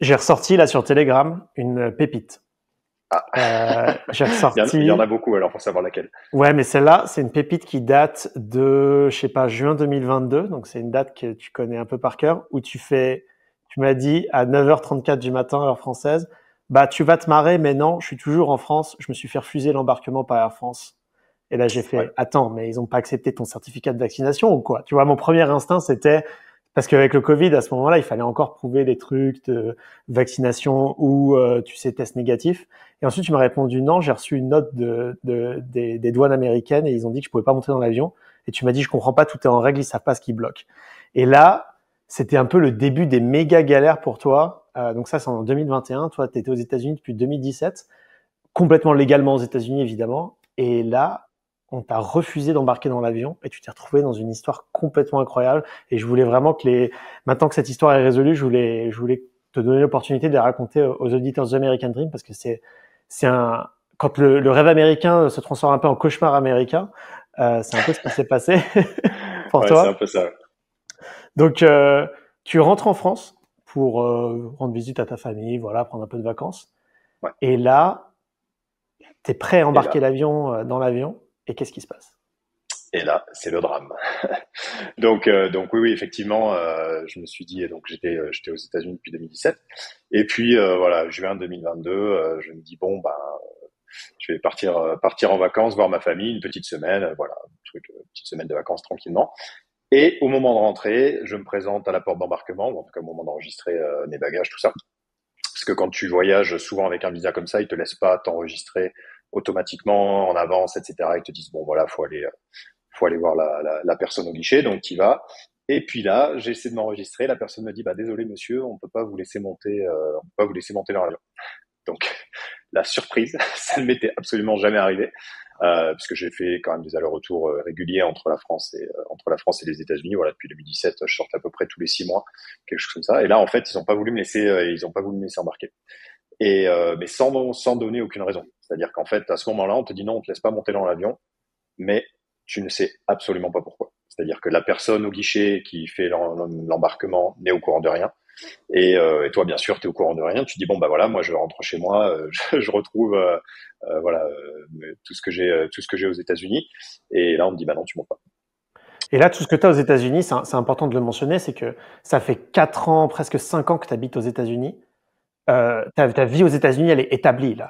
J'ai ressorti là sur Telegram une pépite. Ah, J'ai il y en ressorti. a beaucoup alors pour savoir laquelle. Ouais, mais celle-là, c'est une pépite qui date de, je sais pas, juin 2022. Donc c'est une date que tu connais un peu par cœur, où tu m'as dit à 9h34 du matin, heure française, bah tu vas te marrer, mais non, je suis toujours en France. Je me suis fait refuser l'embarquement par Air France. Et là, j'ai Ouais. fait, attends, mais ils ont pas accepté ton certificat de vaccination ou quoi? Tu vois, mon premier instinct, c'était, parce qu'avec le Covid, à ce moment-là, il fallait encore prouver les trucs de vaccination ou, tu sais, test négatif. Et ensuite, tu m'as répondu non, j'ai reçu une note des douanes américaines et ils ont dit que je pouvais pas monter dans l'avion. Et tu m'as dit, je comprends pas, tout est en règle, ils savent pas ce qui bloque. Et là, c'était un peu le début des méga galères pour toi. Donc ça, c'est en 2021. Toi, tu étais aux États-Unis depuis 2017, complètement légalement aux États-Unis, évidemment. Et là, on t'a refusé d'embarquer dans l'avion et tu t'es retrouvé dans une histoire complètement incroyable. Et je voulais vraiment maintenant que cette histoire est résolue, je voulais te donner l'opportunité de la raconter aux auditeurs de The American Dream parce que quand le rêve américain se transforme un peu en cauchemar américain, c'est un peu ce qui s'est passé pour Ouais, c'est un toi. peu ça. Donc, tu rentres en France pour rendre visite à ta famille, voilà, prendre un peu de vacances. Ouais. Et là, t'es prêt à Et embarquer là, dans l'avion. Et qu'est-ce qui se passe? et là, c'est le drame. Donc oui, oui, effectivement, je me suis dit, donc j'étais aux États-Unis depuis 2017, et puis voilà, juin 2022, je me dis bon, ben, je vais partir en vacances, voir ma famille, une petite semaine, voilà, un truc, petite semaine de vacances tranquillement. Et au moment de rentrer, je me présente à la porte d'embarquement, ou en tout cas au moment d'enregistrer mes bagages, tout ça. Parce que quand tu voyages souvent avec un visa comme ça, ils te laissent pas t'enregistrer automatiquement en avance, etc. Ils te disent bon voilà, faut aller voir la personne au guichet, donc tu y vas. Et puis là, j'essaie de m'enregistrer, la personne me dit bah désolé monsieur, on peut pas vous laisser monter, on peut pas vous laisser monter dans l'avion. Donc la surprise, ça ne m'était absolument jamais arrivé, puisque j'ai fait quand même des allers-retours réguliers entre la France et les États-Unis. Voilà, depuis 2017, je sortais à peu près tous les 6 mois, quelque chose comme ça. Et là, en fait, ils ont pas voulu me laisser embarquer. Et mais sans donner aucune raison. C'est-à-dire qu'en fait, à ce moment-là, on te dit non, on te laisse pas monter dans l'avion, mais tu ne sais absolument pas pourquoi. C'est-à-dire que la personne au guichet qui fait l'embarquement n'est au courant de rien. Et toi, bien sûr, tu es au courant de rien. Tu dis bon bah voilà, moi je rentre chez moi, je retrouve voilà tout ce que j'ai aux États-Unis. Et là, on me dit bah non, tu montes pas. Et là, tout ce que tu as aux États-Unis, c'est important de le mentionner, c'est que ça fait 4 ans, presque 5 ans que tu habites aux États-Unis. Ta vie aux États-Unis, elle est établie, là.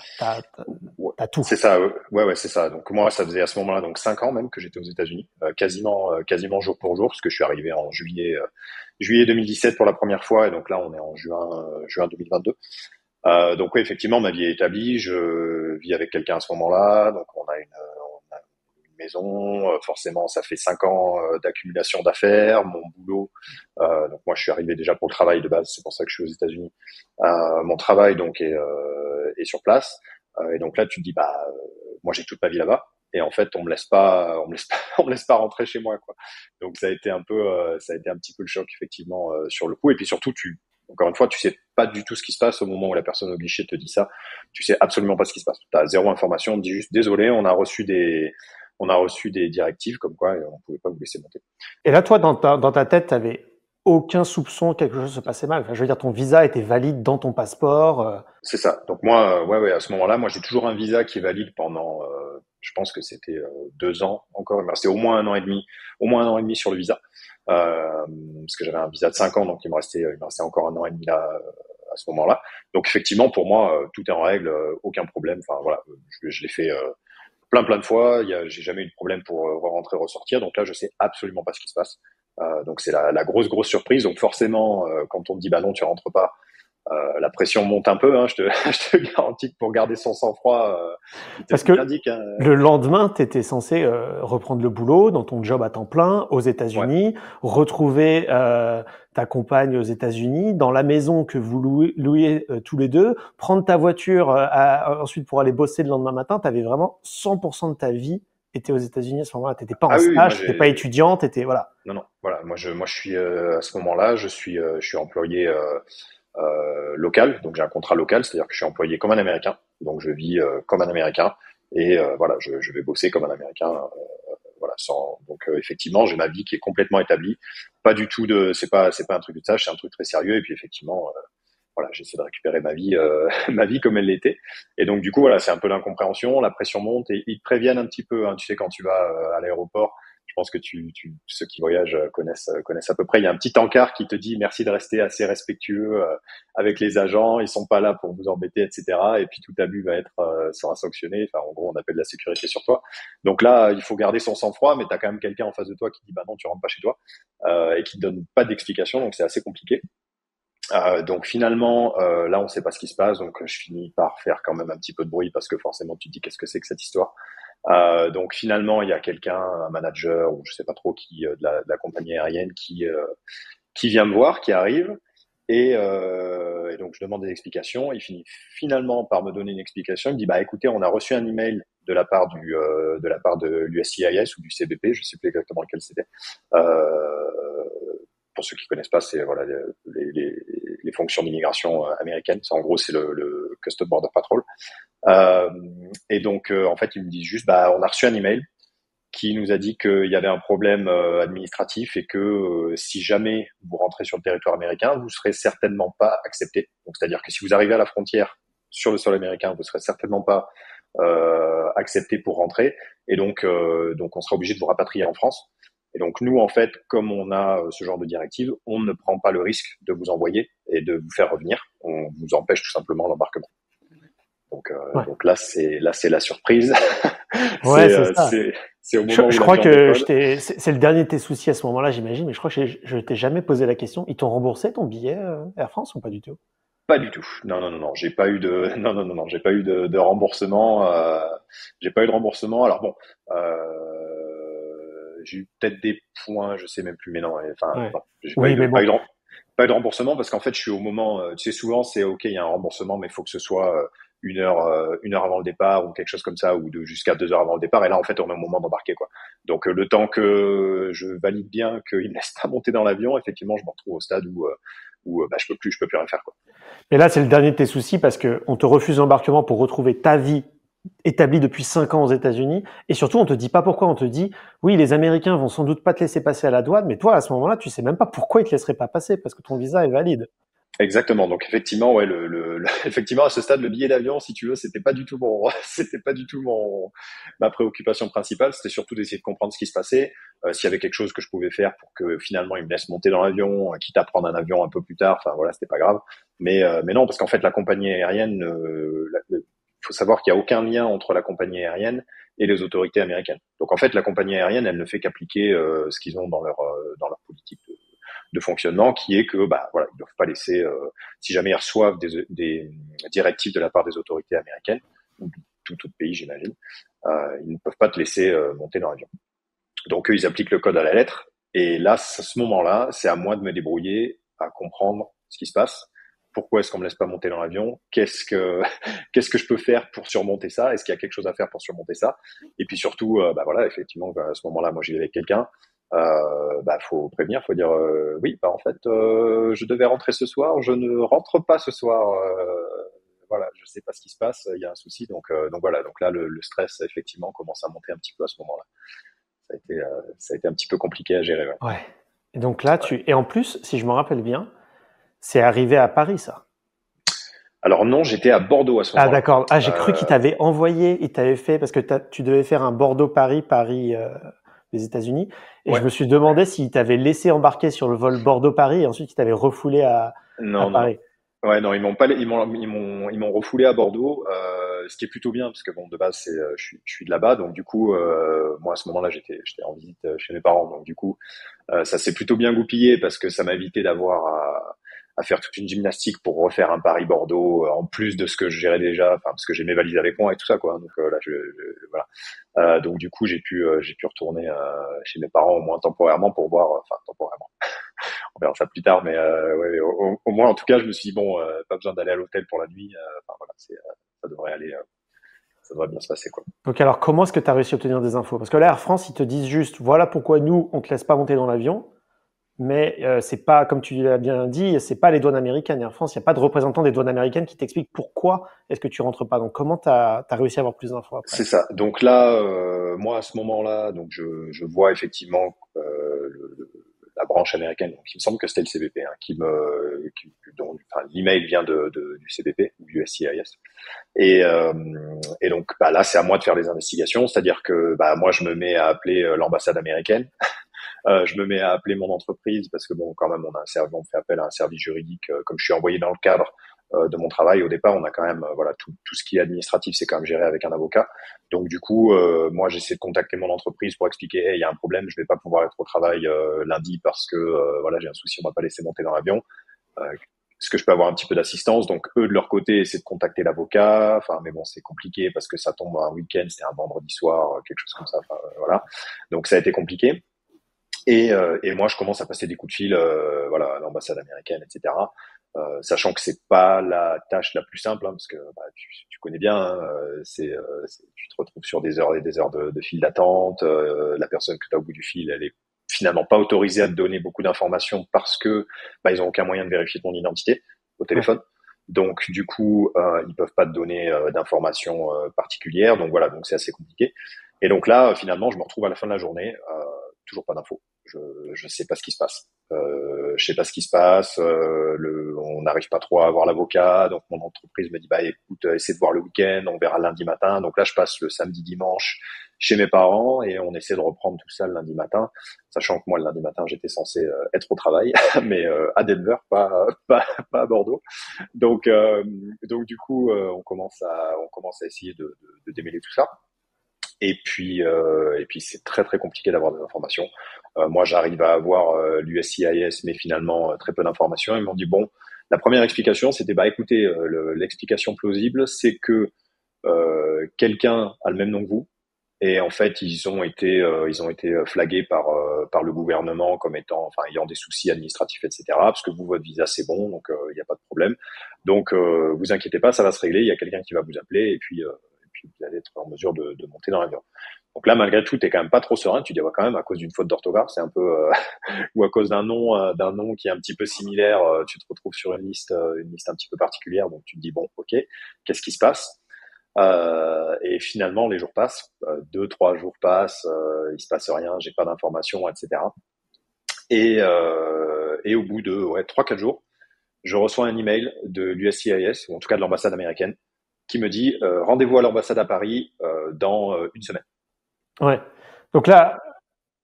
Ouais, T'as tout. c'est ça, ouais, ouais, c'est ça. Donc moi, ça faisait à ce moment-là donc 5 ans même que j'étais aux États-Unis, quasiment jour pour jour, parce que je suis arrivé en juillet 2017 pour la première fois, et donc là on est en juin 2022. Donc oui, effectivement, ma vie est établie. Je vis avec quelqu'un à ce moment-là, donc on a une maison. Forcément, ça fait 5 ans d'accumulation d'affaires. Mon boulot, donc moi, je suis arrivé déjà pour le travail de base. C'est pour ça que je suis aux États-Unis. Mon travail donc est sur place. Et donc là, tu te dis bah, moi j'ai toute ma vie là-bas. Et en fait, on me laisse pas rentrer chez moi, quoi. Donc ça a été un petit peu le choc effectivement sur le coup. Et puis surtout, encore une fois, tu sais pas du tout ce qui se passe au moment où la personne au guichet te dit ça. Tu sais absolument pas ce qui se passe. Tu as zéro information. On te dit juste désolé, on a reçu des directives comme quoi on pouvait pas vous laisser monter. Et là, toi, dans ta tête, tu avais aucun soupçon que quelque chose se passait mal. Enfin, je veux dire, ton visa était valide dans ton passeport. C'est ça. Donc moi, ouais, ouais, à ce moment-là, moi j'ai toujours un visa qui est valide pendant, je pense que c'était 2 ans encore. Mais c'est au moins un an et demi sur le visa, parce que j'avais un visa de 5 ans, donc il me restait encore un an et demi là à ce moment-là. Donc effectivement, pour moi, tout est en règle, aucun problème. Enfin voilà, je l'ai fait plein de fois. J'ai jamais eu de problème pour rentrer ressortir. Donc là, je sais absolument pas ce qui se passe. Donc c'est la grosse surprise. Donc forcément, quand on te dit bah non, tu rentres pas, la pression monte un peu, hein, je te garantis que pour garder son sang-froid, Parce il que t'indique. Hein, le lendemain, tu étais censé reprendre le boulot dans ton job à temps plein aux ouais. États-Unis, retrouver ta compagne aux États-Unis, dans la maison que vous louiez tous les deux, prendre ta voiture ensuite pour aller bosser le lendemain matin. Tu avais vraiment 100% de ta vie était aux États-Unis à ce moment-là. Tu n'étais pas en Ah oui, oui, moi stage, tu n'étais pas j'ai. étudiant, tu étais... Voilà. Non, non. Voilà, moi je suis à ce moment-là, je suis employé local, donc j'ai un contrat local, c'est-à-dire que je suis employé comme un Américain, donc je vis comme un Américain et voilà, je vais bosser comme un Américain. Voilà, donc effectivement, j'ai ma vie qui est complètement établie. Pas du tout c'est pas un truc de tâche, c'est un truc très sérieux. Et puis effectivement, voilà, j'essaie de récupérer ma vie, ma vie comme elle l'était. Et donc du coup, voilà, c'est un peu l'incompréhension, la pression monte et ils te préviennent un petit peu. Hein, tu sais, quand tu vas à l'aéroport, je pense que ceux qui voyagent connaissent à peu près. Il y a un petit encart qui te dit merci de rester assez respectueux avec les agents. Ils sont pas là pour vous embêter, etc. Et puis tout abus sera sanctionné. Enfin, en gros, on appelle la sécurité sur toi. Donc là, il faut garder son sang-froid, mais tu as quand même quelqu'un en face de toi qui dit bah non, tu rentres pas chez toi et qui te donne pas d'explication. Donc c'est assez compliqué. Donc finalement, là, on sait pas ce qui se passe. Donc je finis par faire quand même un petit peu de bruit parce que forcément, tu te dis qu'est-ce que c'est que cette histoire. Donc finalement, il y a quelqu'un, un manager ou je sais pas trop qui de la compagnie aérienne qui vient me voir, qui arrive et donc je demande des explications. Il finit finalement par me donner une explication. Il me dit bah écoutez, on a reçu un email de la part de l'USCIS ou du CBP, je sais plus exactement lequel c'était. Pour ceux qui connaissent pas, c'est voilà les fonctions d'immigration américaines. En gros, c'est le Custom Border Patrol. Et donc, en fait, ils me disent juste, bah, on a reçu un email qui nous a dit qu'il y avait un problème administratif et que si jamais vous rentrez sur le territoire américain, vous serez certainement pas accepté. Donc, c'est-à-dire que si vous arrivez à la frontière sur le sol américain, vous serez certainement pas accepté pour rentrer. Et donc, on sera obligé de vous rapatrier en France. Et donc, nous, en fait, comme on a ce genre de directive, on ne prend pas le risque de vous envoyer et de vous faire revenir. On vous empêche tout simplement l'embarquement. Ouais. Donc là, c'est la surprise. Ouais, c'est ça. C'est au moment où Je crois l'avion que décolle. c'est le dernier de tes soucis à ce moment-là, j'imagine, mais je crois que je t'ai jamais posé la question. Ils t'ont remboursé ton billet Air France ou pas du tout? Pas du tout. Non, non, non, non. J'ai pas eu de, non, non, non, non. J'ai pas eu de remboursement. J'ai pas eu de remboursement. Alors bon, j'ai eu peut-être des points, je sais même plus, mais non. Enfin, Ouais. non. J'ai pas eu Oui, de, mais pas eu bon. de, pas eu de remboursement parce qu'en fait, je suis au moment. Tu sais, souvent, c'est ok, il y a un remboursement, mais il faut que ce soit 1 heure avant le départ ou quelque chose comme ça, ou jusqu'à 2 heures avant le départ. Et là, en fait, on est au moment d'embarquer, quoi. Donc, le temps que je valide bien qu'il me laisse pas monter dans l'avion, effectivement, je me retrouve au stade où bah, je peux plus rien faire, quoi. Et là, c'est le dernier de tes soucis parce que on te refuse l'embarquement pour retrouver ta vie établie depuis 5 ans aux États-Unis. Et surtout, on te dit pas pourquoi. On te dit, oui, les Américains vont sans doute pas te laisser passer à la douane, mais toi, à ce moment-là, tu sais même pas pourquoi ils te laisseraient pas passer parce que ton visa est valide. Exactement. Donc effectivement, ouais, effectivement à ce stade, le billet d'avion, si tu veux, c'était pas du tout c'était pas du tout ma préoccupation principale. C'était surtout d'essayer de comprendre ce qui se passait, s'il y avait quelque chose que je pouvais faire pour que finalement ils me laissent monter dans l'avion, quitte à prendre un avion un peu plus tard. Enfin voilà, c'était pas grave. Mais non, parce qu'en fait la compagnie aérienne, faut savoir qu'il y a aucun lien entre la compagnie aérienne et les autorités américaines. Donc en fait la compagnie aérienne, elle ne fait qu'appliquer ce qu'ils ont dans leur politique de fonctionnement, qui est que bah voilà, ils doivent pas laisser, si jamais ils reçoivent des directives de la part des autorités américaines ou de tout autre pays, j'imagine, ils ne peuvent pas te laisser monter dans l'avion. Donc eux, ils appliquent le code à la lettre. Et là, à ce moment-là, c'est à moi de me débrouiller à comprendre ce qui se passe. Pourquoi est-ce qu'on me laisse pas monter dans l'avion? Qu'est-ce que je peux faire pour surmonter ça? Est-ce qu'il y a quelque chose à faire pour surmonter ça? Et puis surtout, bah voilà, effectivement, à ce moment-là, moi j'y vais avec quelqu'un. Bah faut prévenir, faut dire oui, bah en fait, je devais rentrer ce soir, je ne rentre pas ce soir. Voilà, je sais pas ce qui se passe, il y a un souci, donc voilà, donc là le stress effectivement commence à monter un petit peu à ce moment-là. Ça a été un petit peu compliqué à gérer. Ouais. Ouais. Et donc là, Ouais. et en plus, si je me rappelle bien, c'est arrivé à Paris, ça. Alors non, j'étais à Bordeaux à ce Ah moment-là. d'accord. Ah, j'ai cru qu'il Euh, t'avait envoyé, il t'avait fait parce que tu devais faire un Bordeaux-Paris, Paris, les États-Unis, et je ouais, me suis demandé s'il t'avait laissé embarquer sur le vol Bordeaux-Paris et ensuite il t'avait refoulé à non, non, non. Paris. Ouais, non, ils m'ont pas, ils m'ont refoulé à Bordeaux, ce qui est plutôt bien parce que bon, de base, je suis de là-bas, donc du coup, moi à ce moment-là, j'étais en visite chez mes parents, donc du coup, ça s'est plutôt bien goupillé parce que ça m'a évité d'avoir à faire toute une gymnastique pour refaire un Paris-Bordeaux en plus de ce que je gérais déjà, enfin parce que j'ai mes valises avec moi et tout ça quoi. Donc là, voilà. Donc du coup, j'ai pu retourner chez mes parents au moins temporairement pour voir, enfin temporairement. On verra ça plus tard, mais ouais, au moins en tout cas, je me suis dit bon, pas besoin d'aller à l'hôtel pour la nuit. Enfin voilà, ça devrait aller, ça devrait bien se passer quoi. Donc alors, comment est-ce que tu as réussi à obtenir des infos? Parce que là, Air France, ils te disent juste, voilà pourquoi nous, on te laisse pas monter dans l'avion, mais c'est pas, comme tu l'as bien dit, c'est pas les douanes américaines. Air France, il n'y a pas de représentant des douanes américaines qui t'explique pourquoi est-ce que tu rentres pas. Donc comment tu as réussi à avoir plus d'infos après? C'est ça. Donc là, moi à ce moment-là, donc je vois effectivement la branche américaine. Donc il me semble que c'était le CBP, hein, dont enfin, l'email vient du CBP, du USCIS. Et, euh, et donc bah, là, c'est à moi de faire les investigations, c'est-à-dire que bah, moi, je me mets à appeler l'ambassade américaine, je me mets à appeler mon entreprise parce que bon, quand même, on fait appel à un service juridique, comme je suis envoyé dans le cadre de mon travail. Au départ, on a quand même voilà tout ce qui est administratif, c'est quand même géré avec un avocat. Donc du coup, moi, j'essaie de contacter mon entreprise pour expliquer, hey, il y a un problème, je vais pas pouvoir être au travail lundi parce que voilà, j'ai un souci, on m'a pas laissé monter dans l'avion. Est-ce que je peux avoir un petit peu d'assistance? Donc eux de leur côté essaient de contacter l'avocat. Enfin, mais bon, c'est compliqué parce que ça tombe un week-end, c'est un vendredi soir, quelque chose comme ça. Enfin, voilà. Donc ça a été compliqué. Et moi, je commence à passer des coups de fil, voilà, à l'ambassade américaine, etc. Sachant que c'est pas la tâche la plus simple, hein, parce que bah, tu connais bien, hein, tu te retrouves sur des heures et des heures de file d'attente. La personne que tu as au bout du fil, elle est finalement pas autorisée à te donner beaucoup d'informations parce que bah, ils ont aucun moyen de vérifier ton identité au Ouais. téléphone. Donc du coup, ils peuvent pas te donner d'informations particulières. Donc voilà, donc c'est assez compliqué. Et donc là, finalement, je me retrouve à la fin de la journée, toujours pas d'infos. Je sais pas ce qui se passe. Je sais pas ce qui se passe. On n'arrive pas trop à avoir l'avocat, donc mon entreprise me dit bah écoute, essaie de voir le week-end, on verra lundi matin. Donc là, je passe le samedi, dimanche chez mes parents et on essaie de reprendre tout ça le lundi matin, sachant que moi le lundi matin j'étais censé être au travail, mais à Denver, pas à Bordeaux. Donc du coup, on commence à essayer de démêler tout ça. Et puis c'est très très compliqué d'avoir des informations. Moi, j'arrive à avoir l'USCIS, mais finalement très peu d'informations. Ils m'ont dit bon, la première explication, c'était bah écoutez, l'explication plausible, c'est que quelqu'un a le même nom que vous. Et en fait, ils ont été flagués par le gouvernement comme étant, enfin, ayant des soucis administratifs, etc. Parce que vous, votre visa, c'est bon, donc il n'y a pas de problème. Donc, vous inquiétez pas, ça va se régler. Il y a quelqu'un qui va vous appeler et puis vous allez être en mesure de monter dans l'avion. Donc là, malgré tout, t'es quand même pas trop serein. Tu dis, ouais, quand même, à cause d'une faute d'orthographe, c'est un peu, ou à cause d'un nom qui est un petit peu similaire, tu te retrouves sur une liste un petit peu particulière. Donc tu te dis, bon, ok, qu'est-ce qui se passe? Et finalement, les jours passent, 2, 3 jours passent, il se passe rien, j'ai pas d'informations, etc. Et au bout de 3, 4 jours, je reçois un email de l'USCIS, ou en tout cas de l'ambassade américaine, qui me dit rendez-vous à l'ambassade à Paris dans une semaine. Ouais. Donc là,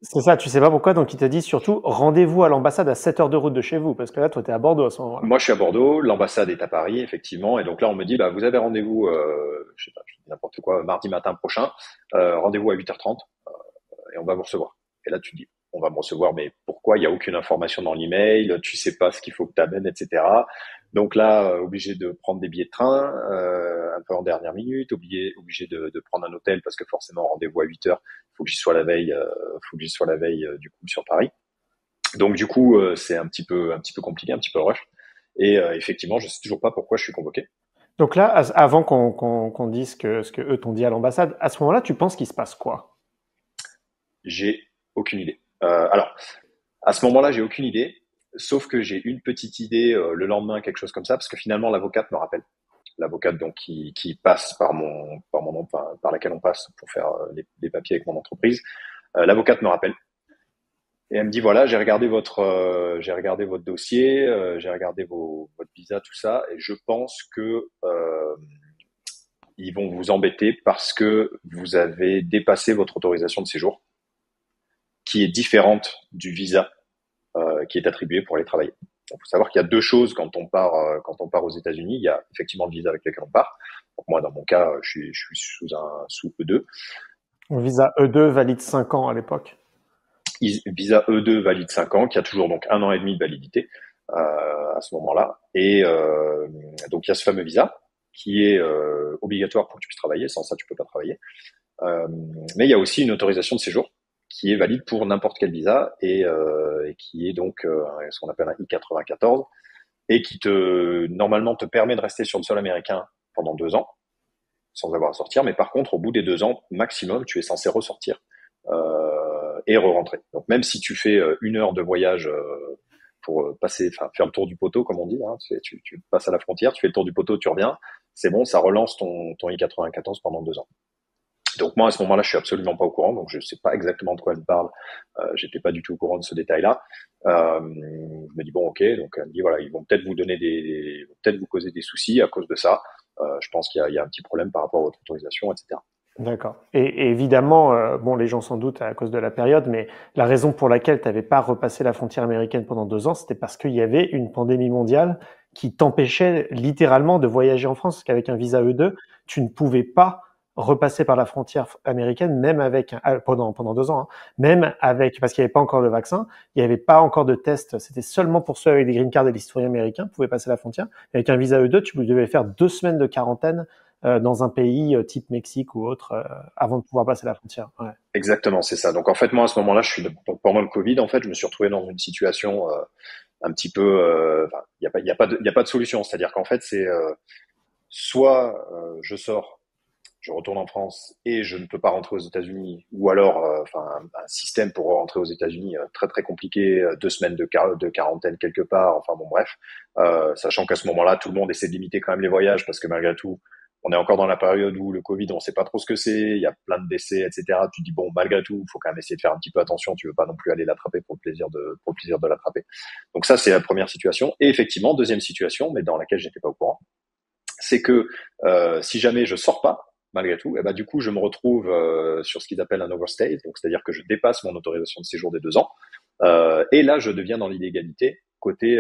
c'est ça, tu sais pas pourquoi, donc il t'a dit surtout rendez-vous à l'ambassade à 7 heures de route de chez vous, parce que là, toi, t'es à Bordeaux à ce moment-là. Moi, je suis à Bordeaux, l'ambassade est à Paris, effectivement, et donc là, on me dit, bah, vous avez rendez-vous, je sais pas, je dis n'importe quoi, mardi matin prochain, rendez-vous à 8h30, et on va vous recevoir. Et là, tu te dis, on va me recevoir, mais pourquoi? Il n'y a aucune information dans l'email, tu sais pas ce qu'il faut que tu amènes, etc. Donc là, obligé de prendre des billets de train, un peu en dernière minute, obligé de prendre un hôtel parce que forcément, rendez-vous à 8 heures, faut que j'y sois la veille, du coup sur Paris. Donc du coup, c'est un petit peu compliqué, un petit peu rush. Et effectivement, je sais toujours pas pourquoi je suis convoqué. Donc là, avant qu'on dise ce que eux t'ont dit à l'ambassade, à ce moment-là, tu penses qu'il se passe quoi? J'ai aucune idée. Alors, à ce moment-là, j'ai aucune idée, sauf que j'ai une petite idée le lendemain, quelque chose comme ça, parce que finalement, l'avocate me rappelle. L'avocate donc qui passe par mon enfin, par laquelle on passe pour faire les papiers avec mon entreprise. L'avocate me rappelle et elle me dit voilà, j'ai regardé votre dossier, j'ai regardé votre visa, tout ça, et je pense que ils vont vous embêter parce que vous avez dépassé votre autorisation de séjour, qui est différente du visa qui est attribué pour aller travailler. Il faut savoir qu'il y a deux choses quand on part aux États-Unis. Il y a effectivement le visa avec lequel on part. Donc moi, dans mon cas, je suis sous E2. Le visa E2 valide 5 ans à l'époque. Visa E2 valide 5 ans, qui a toujours donc 1 an et demi de validité à ce moment-là. Et donc il y a ce fameux visa qui est obligatoire pour que tu puisses travailler. Sans ça, tu peux pas travailler. Mais il y a aussi une autorisation de séjour qui est valide pour n'importe quel visa et qui est donc ce qu'on appelle un I-94 et qui normalement te permet de rester sur le sol américain pendant 2 ans sans avoir à sortir. Mais par contre, au bout des 2 ans maximum, tu es censé ressortir et re-rentrer. Donc même si tu fais 1 heure de voyage pour faire le tour du poteau, comme on dit, hein, tu passes à la frontière, tu fais le tour du poteau, tu reviens, c'est bon, ça relance ton I-94 pendant 2 ans. Donc moi à ce moment-là, je suis absolument pas au courant, donc je sais pas exactement de quoi elle me parle. J'étais pas du tout au courant de ce détail-là. Je me dis bon ok, donc elle me dit voilà, ils vont peut-être vous donner ils vont peut-être vous causer des soucis à cause de ça. Je pense qu'il y a un petit problème par rapport à votre autorisation, etc. D'accord. Et évidemment, bon, les gens s'en doutent à cause de la période, mais la raison pour laquelle tu n'avais pas repassé la frontière américaine pendant 2 ans, c'était parce qu'il y avait une pandémie mondiale qui t'empêchait littéralement de voyager en France, parce qu'avec un visa E2, tu ne pouvais pas repasser par la frontière américaine, même avec pendant 2 ans, hein, même avec parce qu'il n'y avait pas encore le vaccin, il n'y avait pas encore de test. C'était seulement pour ceux avec des green cards et les citoyens américains pouvaient passer la frontière. Et avec un visa E2, tu devais faire 2 semaines de quarantaine dans un pays type Mexique ou autre avant de pouvoir passer la frontière. Ouais. Exactement, c'est ça. Donc en fait moi à ce moment-là, donc, pendant le Covid, en fait, je me suis retrouvé dans une situation un petit peu, enfin, il y a pas de solution. C'est-à-dire qu'en fait c'est soit je sors, je retourne en France et je ne peux pas rentrer aux États-Unis, ou alors, enfin, un système pour rentrer aux États-Unis très très compliqué, 2 semaines de quarantaine quelque part, enfin bon bref, sachant qu'à ce moment-là, tout le monde essaie de limiter quand même les voyages parce que malgré tout, on est encore dans la période où le Covid, on sait pas trop ce que c'est, il y a plein de décès, etc. Tu te dis bon, malgré tout, il faut quand même essayer de faire un petit peu attention, tu veux pas non plus aller l'attraper pour le plaisir de l'attraper. Donc ça, c'est la première situation. Et effectivement, deuxième situation, mais dans laquelle j'étais pas au courant, c'est que si jamais je sors pas, malgré tout, et ben du coup je me retrouve sur ce qu'ils appellent un overstay, donc c'est-à-dire que je dépasse mon autorisation de séjour des 2 ans, et là je deviens dans l'illégalité côté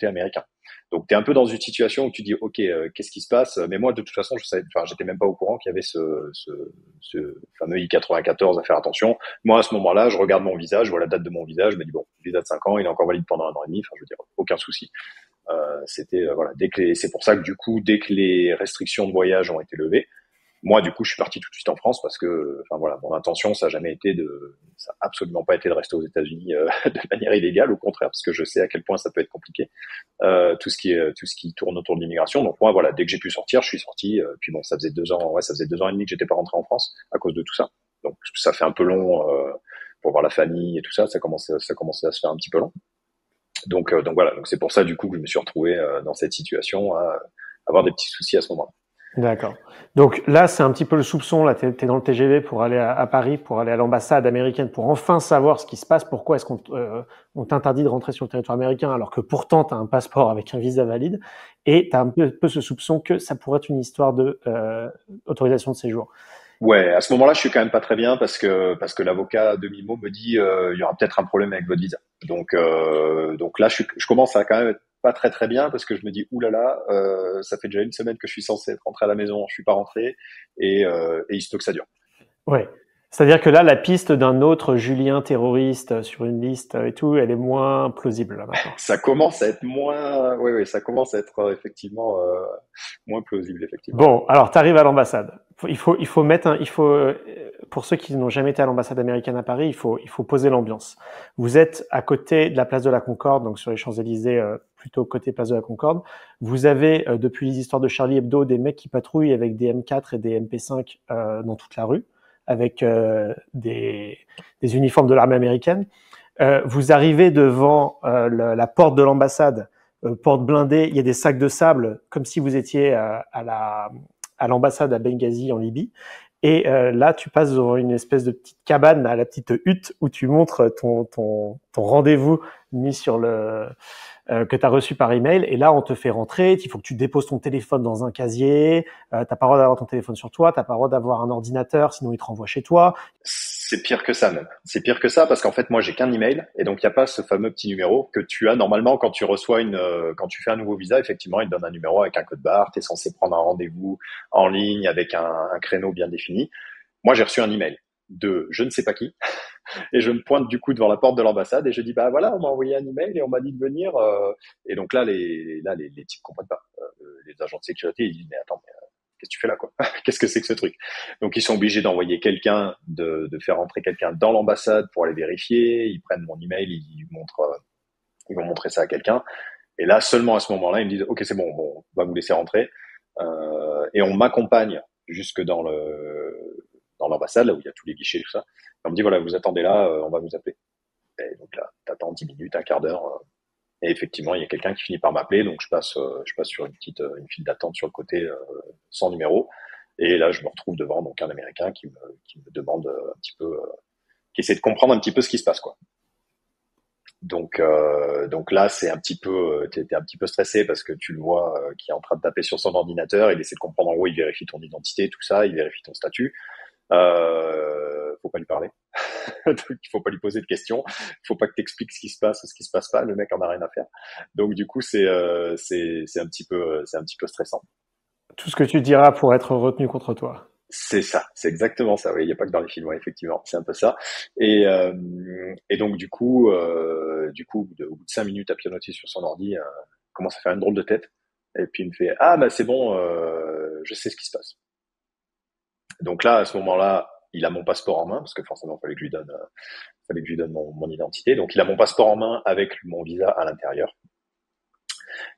américain. Donc tu es un peu dans une situation où tu dis ok, qu'est-ce qui se passe? Mais moi de toute façon je savais, enfin j'étais même pas au courant qu'il y avait ce fameux I-94 à faire attention. Moi à ce moment-là, je regarde mon visa, je vois la date de mon visa, je me dis bon, visa de 5 ans, il est encore valide pendant 1 an et demi, enfin je veux dire aucun souci. C'était voilà, c'est pour ça que du coup, dès que les restrictions de voyage ont été levées, moi du coup, je suis parti tout de suite en France parce que, enfin voilà, mon intention, ça a absolument pas été de rester aux États-Unis de manière illégale, au contraire, parce que je sais à quel point ça peut être compliqué, tout ce qui tourne autour de l'immigration. Donc moi, voilà, dès que j'ai pu sortir, je suis sorti. Puis bon, ça faisait 2 ans, ouais, ça faisait 2 ans et demi que j'étais pas rentré en France à cause de tout ça. Donc ça fait un peu long pour voir la famille et tout ça. Ça commençait à se faire un petit peu long. Donc voilà, donc c'est pour ça du coup que je me suis retrouvé dans cette situation à avoir des petits soucis à ce moment-là. D'accord. Donc là, c'est un petit peu le soupçon. Là, tu es dans le TGV pour aller à Paris, pour aller à l'ambassade américaine, pour enfin savoir ce qui se passe. Pourquoi est-ce on t'interdit de rentrer sur le territoire américain alors que pourtant tu as un passeport avec un visa valide et tu as un peu ce soupçon que ça pourrait être une histoire de autorisation de séjour. Ouais, à ce moment-là, je suis quand même pas très bien parce que l'avocat de Mimo me dit il y aura peut-être un problème avec votre visa. Donc là, je commence à quand même être pas très très bien parce que je me dis oulala, ça fait déjà 1 semaine que je suis censé être rentré à la maison, je suis pas rentré et il se peut que ça dure. Ouais. C'est-à-dire que là, la piste d'un autre Julien terroriste sur une liste et tout, elle est moins plausible là maintenant. Ça commence à être moins, oui oui, ça commence à être effectivement moins plausible effectivement. Bon, alors tu arrives à l'ambassade. Il faut mettre pour ceux qui n'ont jamais été à l'ambassade américaine à Paris, il faut poser l'ambiance. Vous êtes à côté de la place de la Concorde, donc sur les Champs-Élysées, plutôt côté place de la Concorde. Vous avez depuis les histoires de Charlie Hebdo des mecs qui patrouillent avec des M4 et des MP5 dans toute la rue, avec des uniformes de l'armée américaine. Vous arrivez devant la porte de l'ambassade, porte blindée, il y a des sacs de sable, comme si vous étiez à l'ambassade à Benghazi en Libye. Et là, tu passes devant une espèce de petite cabane, à la petite hutte, où tu montres ton rendez-vous mis sur que tu as reçu par email. Et là, on te fait rentrer. Il faut que tu déposes ton téléphone dans un casier. T'as pas le droit d'avoir ton téléphone sur toi. T'as pas le droit d'avoir un ordinateur, sinon il te renvoie chez toi. C'est pire que ça même. C'est pire que ça parce qu'en fait moi j'ai qu'un email et donc il n'y a pas ce fameux petit numéro que tu as normalement quand tu reçois quand tu fais un nouveau visa. Effectivement, il te donne un numéro avec un code barre. Tu es censé prendre un rendez-vous en ligne avec un créneau bien défini. Moi j'ai reçu un email de je ne sais pas qui et je me pointe du coup devant la porte de l'ambassade et je dis bah voilà, on m'a envoyé un email et on m'a dit de venir et donc là les types comprennent pas. Les agents de sécurité ils disent mais attends, qu'est-ce que tu fais là quoi? Qu'est-ce que c'est que ce truc? Donc ils sont obligés d'envoyer quelqu'un, de faire entrer quelqu'un dans l'ambassade pour aller vérifier. Ils prennent mon email, ils vont montrer ça à quelqu'un. Et là seulement à ce moment-là, ils me disent ok c'est bon, on va vous laisser rentrer. Et on m'accompagne jusque dans l'ambassade là où il y a tous les guichets et tout ça. Et on me dit voilà vous attendez là, on va vous appeler. Et donc là t'attends 10 minutes, un quart d'heure. Et effectivement, il y a quelqu'un qui finit par m'appeler, donc je passe sur une file d'attente sur le côté sans numéro. Et là, je me retrouve devant donc un Américain qui me demande un petit peu, qui essaie de comprendre un petit peu ce qui se passe, quoi. Donc là, c'est un petit peu, t'es un petit peu stressé parce que tu le vois qui est en train de taper sur son ordinateur. Il essaie de comprendre. En gros, il vérifie ton identité, tout ça, il vérifie ton statut. Faut pas lui parler. Donc, il faut pas lui poser de questions. Il faut pas que t'expliques ce qui se passe ou ce qui se passe pas. Le mec en a rien à faire. Donc du coup, c'est un petit peu stressant. Tout ce que tu diras pour être retenu contre toi. C'est ça, c'est exactement ça. Oui, il n'y a pas que dans les films, ouais, effectivement, c'est un peu ça. Et donc au bout de 5 minutes à pianoter sur son ordi, commence à faire une drôle de tête. Et puis il me fait ah bah c'est bon, je sais ce qui se passe. Donc là, à ce moment-là, il a mon passeport en main parce que forcément, fallait que je lui donne mon identité. Donc il a mon passeport en main avec mon visa à l'intérieur.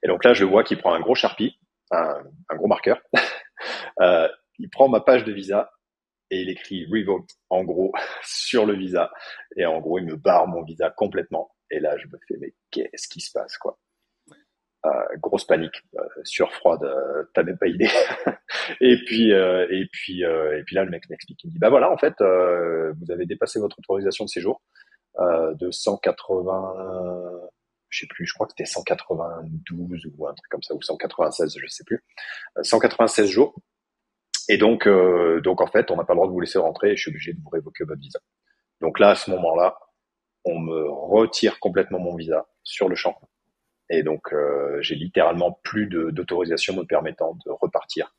Et donc là, je vois qu'il prend un gros Sharpie, un gros marqueur. Il prend ma page de visa et il écrit revoked en gros sur le visa et en gros il me barre mon visa complètement et là je me fais mais qu'est-ce qui se passe quoi. Grosse panique, sueur froide, t'as même pas idée. Et puis là le mec m'explique, il me dit bah voilà en fait vous avez dépassé votre autorisation de séjour de 180, je sais plus, je crois que c'était 192 ou un truc comme ça ou 196, je sais plus, 196 jours. Et donc en fait, on n'a pas le droit de vous laisser rentrer et je suis obligé de vous révoquer votre visa. Donc là, à ce moment-là, on me retire complètement mon visa sur le champ. Et donc, j'ai littéralement plus d'autorisation me permettant de repartir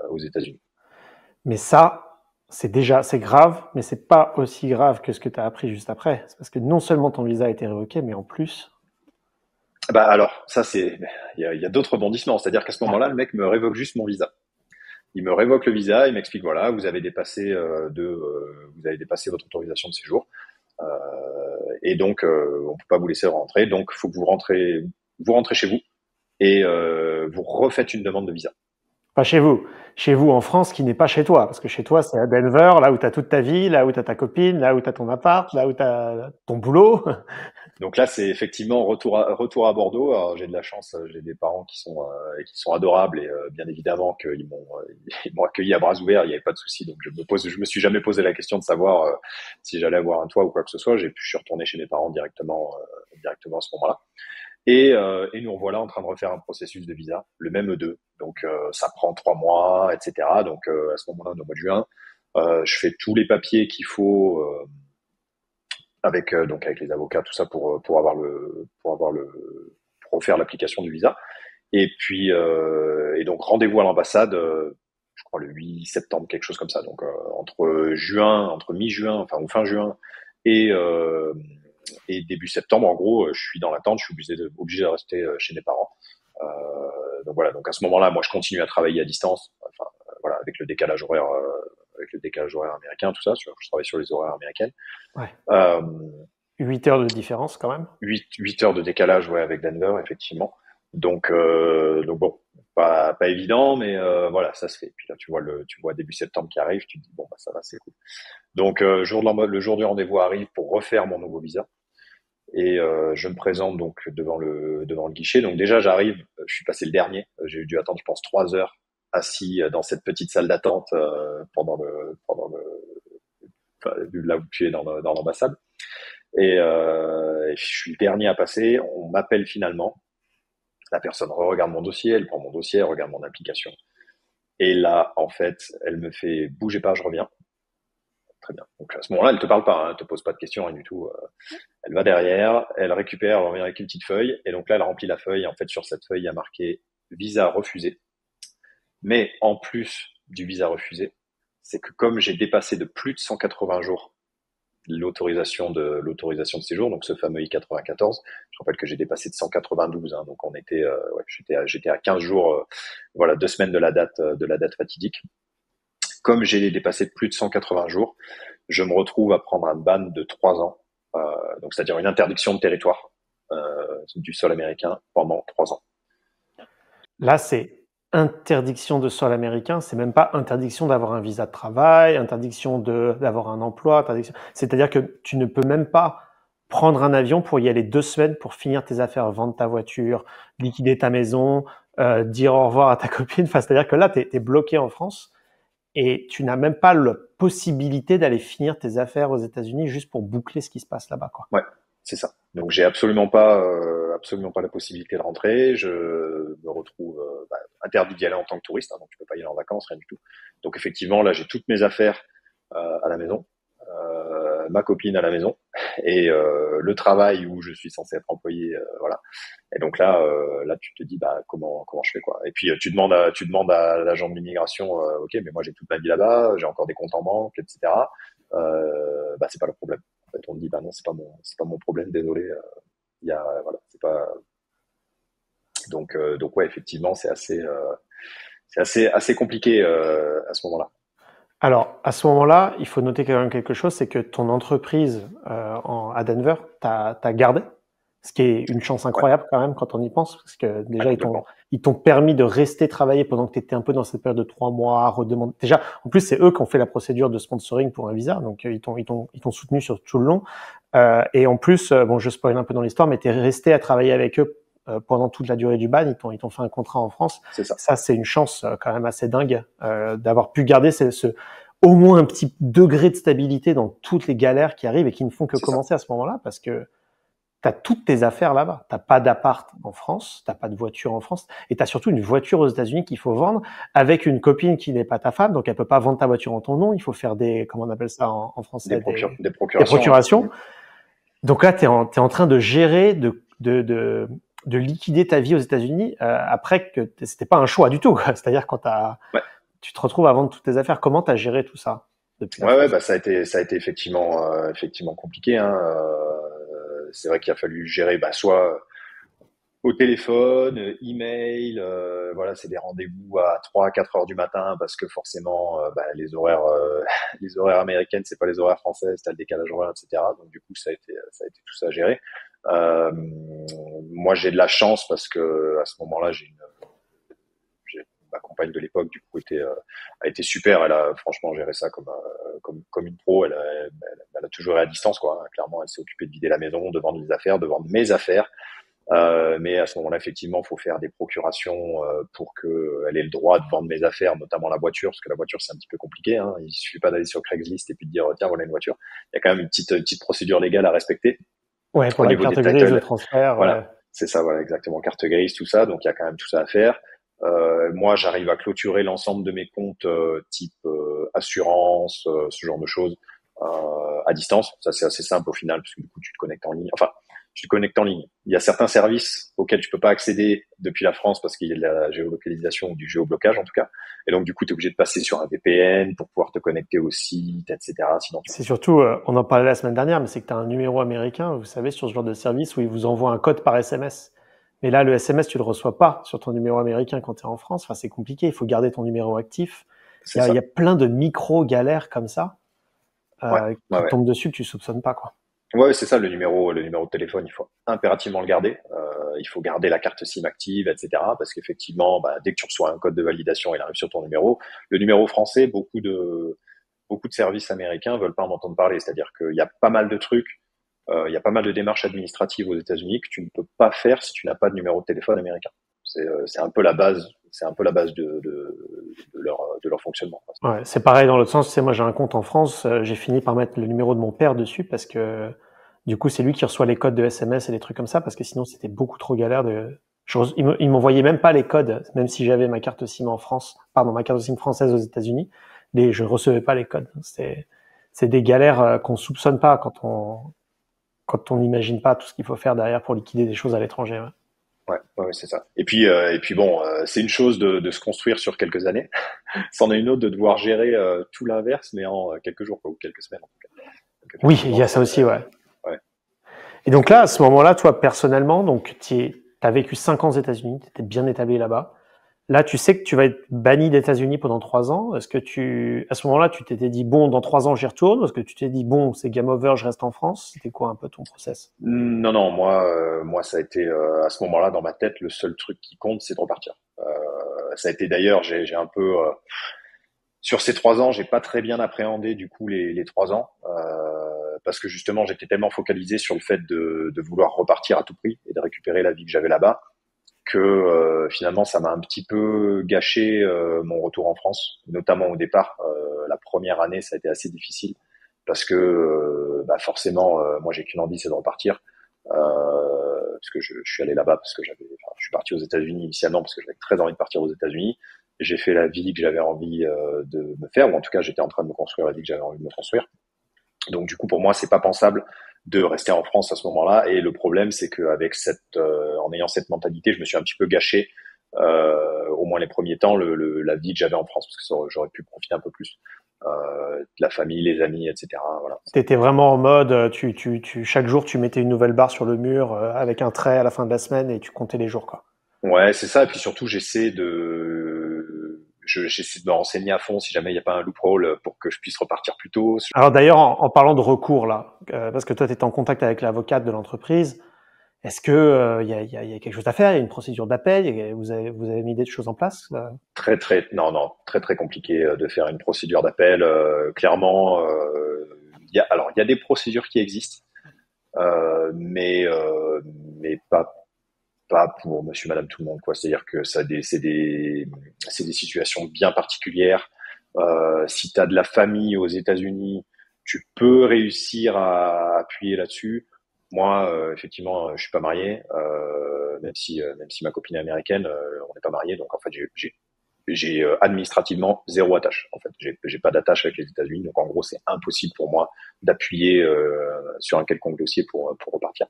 aux États-Unis. Mais ça, c'est grave, mais c'est pas aussi grave que ce que tu as appris juste après. C'est parce que non seulement ton visa a été révoqué, mais en plus. Bah alors, ça il y a d'autres rebondissements. C'est-à-dire qu'à ce moment-là, le mec me révoque juste mon visa. Il me révoque le visa, il m'explique voilà, vous avez dépassé votre autorisation de séjour. Euh, et donc on peut pas vous laisser rentrer, donc faut que vous rentrez chez vous et vous refaites une demande de visa. Pas chez vous. Chez vous en France, qui n'est pas chez toi. Parce que chez toi, c'est à Denver, là où tu as toute ta vie, là où tu as ta copine, là où tu as ton appart, là où tu as ton boulot. Donc là, c'est effectivement retour à Bordeaux. Alors, j'ai de la chance, j'ai des parents qui sont adorables et bien évidemment ils m'ont accueilli à bras ouverts. Il n'y avait pas de souci. Donc je me suis jamais posé la question de savoir si j'allais avoir un toit ou quoi que ce soit. Je suis retourné chez mes parents directement à ce moment-là. Et nous revoilà en train de refaire un processus de visa, le même E2. Donc ça prend 3 mois, etc. Donc à ce moment-là, au mois de juin, je fais tous les papiers qu'il faut. Avec les avocats, tout ça pour refaire l'application du visa. Et donc rendez-vous à l'ambassade, je crois le 8 septembre, quelque chose comme ça. Donc entre mi-juin, enfin ou fin juin et début septembre, en gros, je suis dans l'attente, je suis obligé de rester chez mes parents. Donc voilà, donc à ce moment-là, moi je continue à travailler à distance, enfin voilà, avec le décalage horaire américain, tout ça, je travaille sur les horaires américaines. Ouais. Euh, 8 heures de différence quand même. 8 heures de décalage, ouais, avec Denver, effectivement. Donc bon, pas évident, mais voilà, ça se fait. Puis là, tu vois début septembre qui arrive, tu te dis bon, bah ça va, c'est cool. Donc le jour du rendez-vous arrive pour refaire mon nouveau visa. Et je me présente donc devant le guichet. Donc déjà, j'arrive, je suis passé le dernier. J'ai dû attendre, je pense, 3 heures assis dans cette petite salle d'attente enfin, là où tu es dans l'ambassade. Et je suis le dernier à passer. On m'appelle finalement. La personne regarde mon dossier, elle prend mon dossier, elle regarde mon application. Et là, en fait, elle me fait bougez pas, je reviens. Très bien. Donc à ce moment-là, elle te parle pas, hein, elle te pose pas de questions, rien du tout. Elle va derrière, elle récupère, elle revient avec une petite feuille. Et donc là, elle remplit la feuille. En fait, sur cette feuille, il y a marqué visa refusé. Mais en plus du visa refusé, c'est que comme j'ai dépassé de plus de 180 jours l'autorisation de séjour, donc ce fameux I-94. Je rappelle que j'ai dépassé de 192, hein, donc j'étais à 15 jours, voilà, 2 semaines de la date fatidique. Comme j'ai dépassé de plus de 180 jours, je me retrouve à prendre un ban de 3 ans, donc c'est-à-dire une interdiction de territoire du sol américain pendant 3 ans. Là, c'est interdiction de sol américain, c'est même pas interdiction d'avoir un visa de travail, interdiction d'avoir un emploi, c'est-à-dire que tu ne peux même pas prendre un avion pour y aller 2 semaines pour finir tes affaires, vendre ta voiture, liquider ta maison, dire au revoir à ta copine. Enfin, c'est-à-dire que là, t'es bloqué en France et tu n'as même pas la possibilité d'aller finir tes affaires aux États-Unis juste pour boucler ce qui se passe là-bas, quoi. Ouais, c'est ça. Donc j'ai absolument pas la possibilité de rentrer. Je me retrouve interdit d'y aller en tant que touriste, hein, donc tu peux pas y aller en vacances, rien du tout. Donc effectivement, là j'ai toutes mes affaires à la maison, ma copine à la maison et le travail où je suis censé être employé, voilà. Et donc là tu te dis bah comment je fais quoi. Et puis tu demandes à l'agent de l'immigration, ok, mais moi j'ai toute ma vie là-bas, j'ai encore des comptes en banque, etc. Bah c'est pas le problème. En fait, on me dit bah non, c'est pas mon problème, désolé. Il y a voilà, c'est pas donc ouais, effectivement, c'est assez compliqué à ce moment-là. Alors, à ce moment-là, il faut noter quand même quelque chose, c'est que ton entreprise à Denver, t'as gardé, ce qui est une chance Ouais, incroyable quand même quand on y pense, parce que ouais, déjà, complètement. ils t'ont permis de rester travailler pendant que tu étais un peu dans cette période de 3 mois, redemande. Déjà, en plus, c'est eux qui ont fait la procédure de sponsoring pour un visa, donc ils t'ont soutenu sur tout le long. Et en plus, bon, je spoil un peu dans l'histoire, mais tu es resté à travailler avec eux pendant toute la durée du ban. Ils t'ont fait un contrat en France. C'est ça, Ça, c'est une chance quand même assez dingue d'avoir pu garder au moins un petit degré de stabilité dans toutes les galères qui arrivent et qui ne font que c'est ça. commencer à ce moment-là, parce que tu as toutes tes affaires là-bas. T'as pas d'appart en France, t'as pas de voiture en France, et tu as surtout une voiture aux États-Unis qu'il faut vendre avec une copine qui n'est pas ta femme, donc elle peut pas vendre ta voiture en ton nom. Il faut faire comment on appelle ça en français, Des des procurations, ouais. procurations. Donc là, t'es en train de gérer, de liquider ta vie aux États-Unis après que c'était pas un choix du tout, quoi. C'est-à-dire Ouais. tu te retrouves à vendre toutes tes affaires. Comment t'as géré tout ça depuis la Ouais, France? bah ça a été effectivement compliqué, hein. C'est vrai qu'il a fallu gérer, bah, soit au téléphone, email, voilà, c'est des rendez-vous à 3 4 heures du matin parce que forcément, bah, les horaires américaines, c'est pas les horaires françaises, t'as le décalage horaire, etc. Donc du coup, ça a été tout ça à gérer. Euh, Moi, j'ai de la chance parce que à ce moment-là, ma compagne de l'époque, du coup, a été super. Elle a franchement géré ça comme une pro. Elle a toujours été à distance, quoi. Clairement, elle s'est occupée de vider la maison, de vendre les affaires, de vendre mes affaires. Mais à ce moment-là, effectivement, il faut faire des procurations pour qu'elle ait le droit de vendre mes affaires, notamment la voiture, parce que la voiture, c'est un petit peu compliqué, hein. Il suffit pas d'aller sur Craigslist et puis de dire, tiens, voilà une voiture. Il y a quand même une petite procédure légale à respecter Ouais, pour au la niveau carte des grise, le titles. transfert, ouais. Voilà, c'est ça, voilà, exactement, carte grise, tout ça. Donc, il y a quand même tout ça à faire. Moi, j'arrive à clôturer l'ensemble de mes comptes type assurance, ce genre de choses, à distance. Ça, c'est assez simple au final, parce que du coup, tu te connectes en ligne. Enfin, tu te connectes en ligne. Il y a certains services auxquels tu peux pas accéder depuis la France parce qu'il y a de la géolocalisation ou du géoblocage en tout cas. Et donc, du coup, tu es obligé de passer sur un VPN pour pouvoir te connecter au site, etc. Sinon, tu peux C'est surtout, on en parlait la semaine dernière, mais c'est que tu as un numéro américain, vous savez, sur ce genre de service où ils vous envoient un code par SMS. Mais là, le SMS, tu le reçois pas sur ton numéro américain quand tu es en France. Enfin, c'est compliqué. Il faut garder ton numéro actif. c'est Il y ça. a plein de micro-galères comme ça Ouais, ouais, qui ouais. tombent dessus que tu soupçonnes pas, quoi. Ouais, c'est ça, le numéro de téléphone, il faut impérativement le garder. Il faut garder la carte SIM active, etc. Parce qu'effectivement, bah, dès que tu reçois un code de validation, il arrive sur ton numéro. Le numéro français, beaucoup de services américains veulent pas en entendre parler. C'est-à-dire qu'il y a pas mal de trucs, il y a pas mal de démarches administratives aux États-Unis que tu ne peux pas faire si tu n'as pas de numéro de téléphone américain. C'est un peu la base, c'est un peu la base de leur fonctionnement. Ouais, c'est pareil dans l'autre sens. Tu sais, moi, j'ai un compte en France. J'ai fini par mettre le numéro de mon père dessus parce que du coup, c'est lui qui reçoit les codes de SMS et des trucs comme ça parce que sinon, c'était beaucoup trop galère il m'envoyait même pas les codes, même si j'avais ma carte SIM en France, pardon, ma carte SIM française aux États-Unis. Je recevais pas les codes. C'est des galères qu'on soupçonne pas quand on n'imagine pas tout ce qu'il faut faire derrière pour liquider des choses à l'étranger. Ouais. Ouais, ouais, ouais, c'est ça. Et puis bon, c'est une chose de se construire sur quelques années. C'en est une autre de devoir gérer tout l'inverse, mais en quelques jours, quoi, ou quelques semaines en tout cas. Donc Oui, il y effectivement, a ça aussi, ouais. ouais, Et donc là, à ce moment-là, toi, personnellement, donc t'as vécu 5 ans aux États-Unis, t'étais bien établi là-bas. Là, tu sais que tu vas être banni des États-Unis pendant 3 ans. Est-ce que à ce moment-là, tu t'étais dit, bon, dans 3 ans, j'y retourne? Ou est-ce que tu t'es dit, bon, c'est game over, je reste en France? C'était quoi un peu ton process? non, non, moi, ça a été à ce moment-là dans ma tête le seul truc qui compte, c'est de repartir. Ça a été d'ailleurs, j'ai un peu sur ces 3 ans, j'ai pas très bien appréhendé du coup les 3 ans parce que justement, j'étais tellement focalisé sur le fait de vouloir repartir à tout prix et de récupérer la vie que j'avais là-bas que finalement ça m'a un petit peu gâché mon retour en France, notamment au départ. La première année, ça a été assez difficile parce que bah forcément, moi j'ai qu'une envie, c'est de repartir. Parce que je suis allé là-bas parce que je suis parti aux États-Unis initialement parce que j'avais très envie de partir aux États-Unis. J'ai fait la vie que j'avais envie de me faire, ou en tout cas j'étais en train de me construire la vie que j'avais envie de me construire. Donc du coup pour moi c'est pas pensable de rester en France à ce moment-là. Et le problème c'est qu'avec en ayant cette mentalité, je me suis un petit peu gâché, au moins les premiers temps, la vie que j'avais en France, parce que j'aurais pu profiter un peu plus de la famille, les amis, etc. Voilà. T'étais vraiment en mode, chaque jour, tu mettais une nouvelle barre sur le mur avec un trait à la fin de la semaine et tu comptais les jours, quoi. Ouais, c'est ça. Et puis surtout, j'essaie de me renseigner à fond si jamais il n'y a pas un loophole pour que je puisse repartir plus tôt. Alors d'ailleurs, en parlant de recours là, parce que toi, tu étais en contact avec l'avocate de l'entreprise, est-ce que il y a quelque chose à faire? Il y a une procédure d'appel? Vous avez mis des choses en place? Non, non, très très compliqué de faire une procédure d'appel. Clairement, alors il y a des procédures qui existent, mais pas pour Monsieur, Madame, tout le monde, quoi. C'est-à-dire que c'est des situations bien particulières. Si tu as de la famille aux États-Unis, tu peux réussir à appuyer là-dessus. Moi, effectivement, je suis pas marié, même si ma copine est américaine, on n'est pas mariés, donc en fait, j'ai administrativement zéro attache. En fait, j'ai pas d'attache avec les États-Unis, donc en gros, c'est impossible pour moi d'appuyer sur un quelconque dossier pour repartir.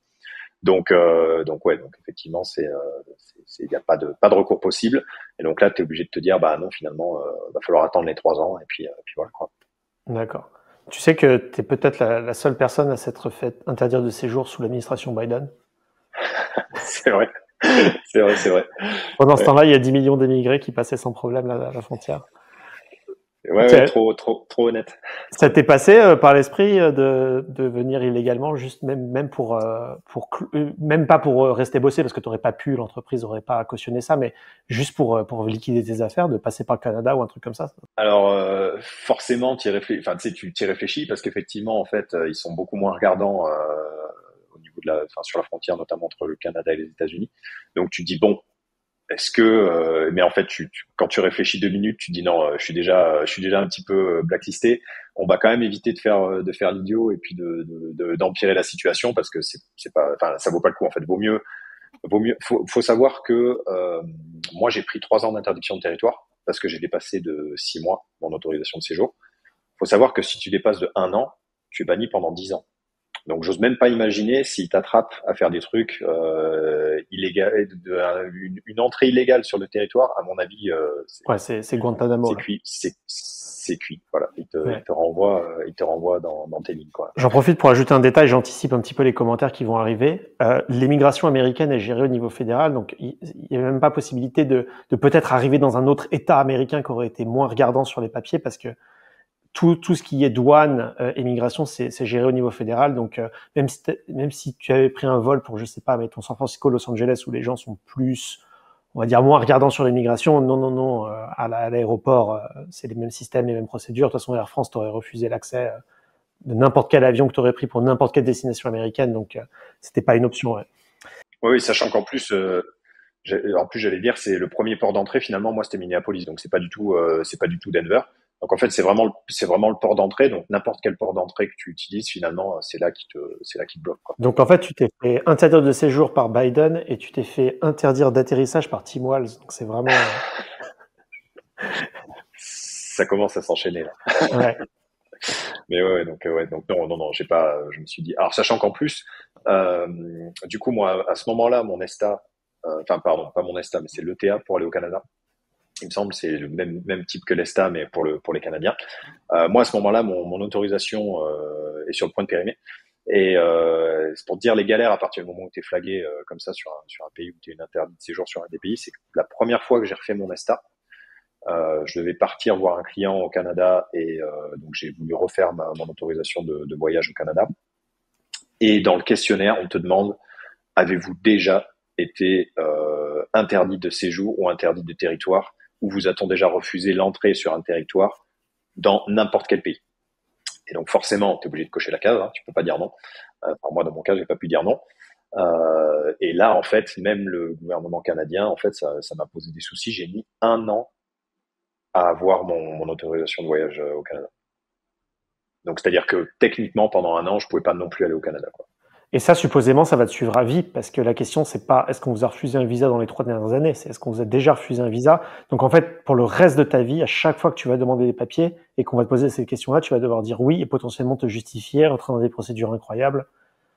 Donc ouais, donc effectivement, il y a pas de recours possible. Et donc là, tu es obligé de te dire, bah non, finalement, va falloir attendre les 3 ans, et puis voilà, quoi. D'accord. Tu sais que tu es peut-être la seule personne à s'être fait interdire de séjour sous l'administration Biden. C'est vrai, c'est vrai, c'est vrai. Pendant ce Ouais, temps-là, il y a 10 millions d'émigrés qui passaient sans problème la frontière. ouais, ouais, trop honnête. Ça t'est passé par l'esprit de venir illégalement, juste même même pas pour rester bosser parce que t'aurais pas pu, l'entreprise aurait pas cautionné ça, mais juste pour liquider tes affaires, de passer par le Canada ou un truc comme ça. Alors forcément, enfin, tu sais, tu t'y réfléchis parce qu'effectivement, en fait, ils sont beaucoup moins regardants au niveau enfin, sur la frontière, notamment entre le Canada et les États-Unis. Donc tu te dis bon, est-ce que, mais en fait, quand tu réfléchis 2 minutes, tu te dis non, je suis déjà un petit peu blacklisté. On va quand même éviter de faire l'idiot et puis d'empirer la situation parce que c'est pas, enfin, ça vaut pas le coup. En fait, faut savoir que moi, j'ai pris 3 ans d'interdiction de territoire parce que j'ai dépassé de 6 mois mon autorisation de séjour. Faut savoir que si tu dépasses de 1 an, tu es banni pendant 10 ans. Donc j'ose même pas imaginer s'ils t'attrapent à faire des trucs illégaux, une entrée illégale sur le territoire. À mon avis, Ouais, c'est Guantanamo, c'est là. cuit, c'est cuit. Voilà, Ouais. il te renvoie dans tes lignes, quoi. J'en profite pour ajouter un détail, j'anticipe un petit peu les commentaires qui vont arriver. L'immigration américaine est gérée au niveau fédéral, donc il n'y a même pas possibilité de peut-être arriver dans un autre État américain qui aurait été moins regardant sur les papiers, parce que tout ce qui est douane, immigration, c'est géré au niveau fédéral. Donc même si tu avais pris un vol pour, je sais pas, mettons San Francisco, Los Angeles, où les gens sont plus, on va dire, moins regardants sur l'immigration, non, non, non, à l'aéroport, c'est les mêmes systèmes, les mêmes procédures. De toute façon, Air France t'aurait refusé l'accès de n'importe quel avion que tu aurais pris pour n'importe quelle destination américaine, donc c'était pas une option. Ouais. Oui, oui, sachant qu'en plus, en plus, j'allais dire, c'est le premier port d'entrée. Finalement, moi, c'était Minneapolis, donc c'est pas du tout Denver. Donc en fait, c'est vraiment le port d'entrée. Donc n'importe quel port d'entrée que tu utilises, finalement, c'est là qui te bloque, quoi. Donc en fait, tu t'es fait interdire de séjour par Biden et tu t'es fait interdire d'atterrissage par Tim Walz. Donc c'est vraiment. Ça commence à s'enchaîner là. Ouais. Mais ouais, donc non, non, non, j'ai pas. Je me suis dit. Alors sachant qu'en plus, euh, du coup, moi, à ce moment-là, mon ESTA, enfin, pardon, pas mon ESTA, mais c'est l'ETA pour aller au Canada. Il me semble, c'est le même type que l'ESTA, mais pour les Canadiens. Moi, à ce moment-là, mon autorisation est sur le point de périmer. Et c'est pour te dire les galères à partir du moment où tu es flagué comme ça sur un pays où tu es interdit de séjour sur un des pays. C'est que la première fois que j'ai refait mon ESTA, je devais partir voir un client au Canada et donc j'ai voulu refaire mon autorisation de voyage au Canada. Et dans le questionnaire, on te demande avez-vous déjà été interdit de séjour ou interdit de territoire, ou vous a-t-on déjà refusé l'entrée sur un territoire dans n'importe quel pays. Et donc forcément, tu es obligé de cocher la case, hein, tu peux pas dire non. Moi, dans mon cas, j'ai pas pu dire non. Et là, en fait, même le gouvernement canadien, en fait, ça m'a posé des soucis. J'ai mis 1 an à avoir mon autorisation de voyage au Canada. Donc, c'est-à-dire que techniquement, pendant 1 an, je pouvais pas non plus aller au Canada, quoi. Et ça, supposément, ça va te suivre à vie, parce que la question, c'est pas est-ce qu'on vous a refusé un visa dans les 3 dernières années, c'est est-ce qu'on vous a déjà refusé un visa. Donc en fait, pour le reste de ta vie, à chaque fois que tu vas demander des papiers et qu'on va te poser ces questions-là, tu vas devoir dire oui et potentiellement te justifier, rentrer dans des procédures incroyables.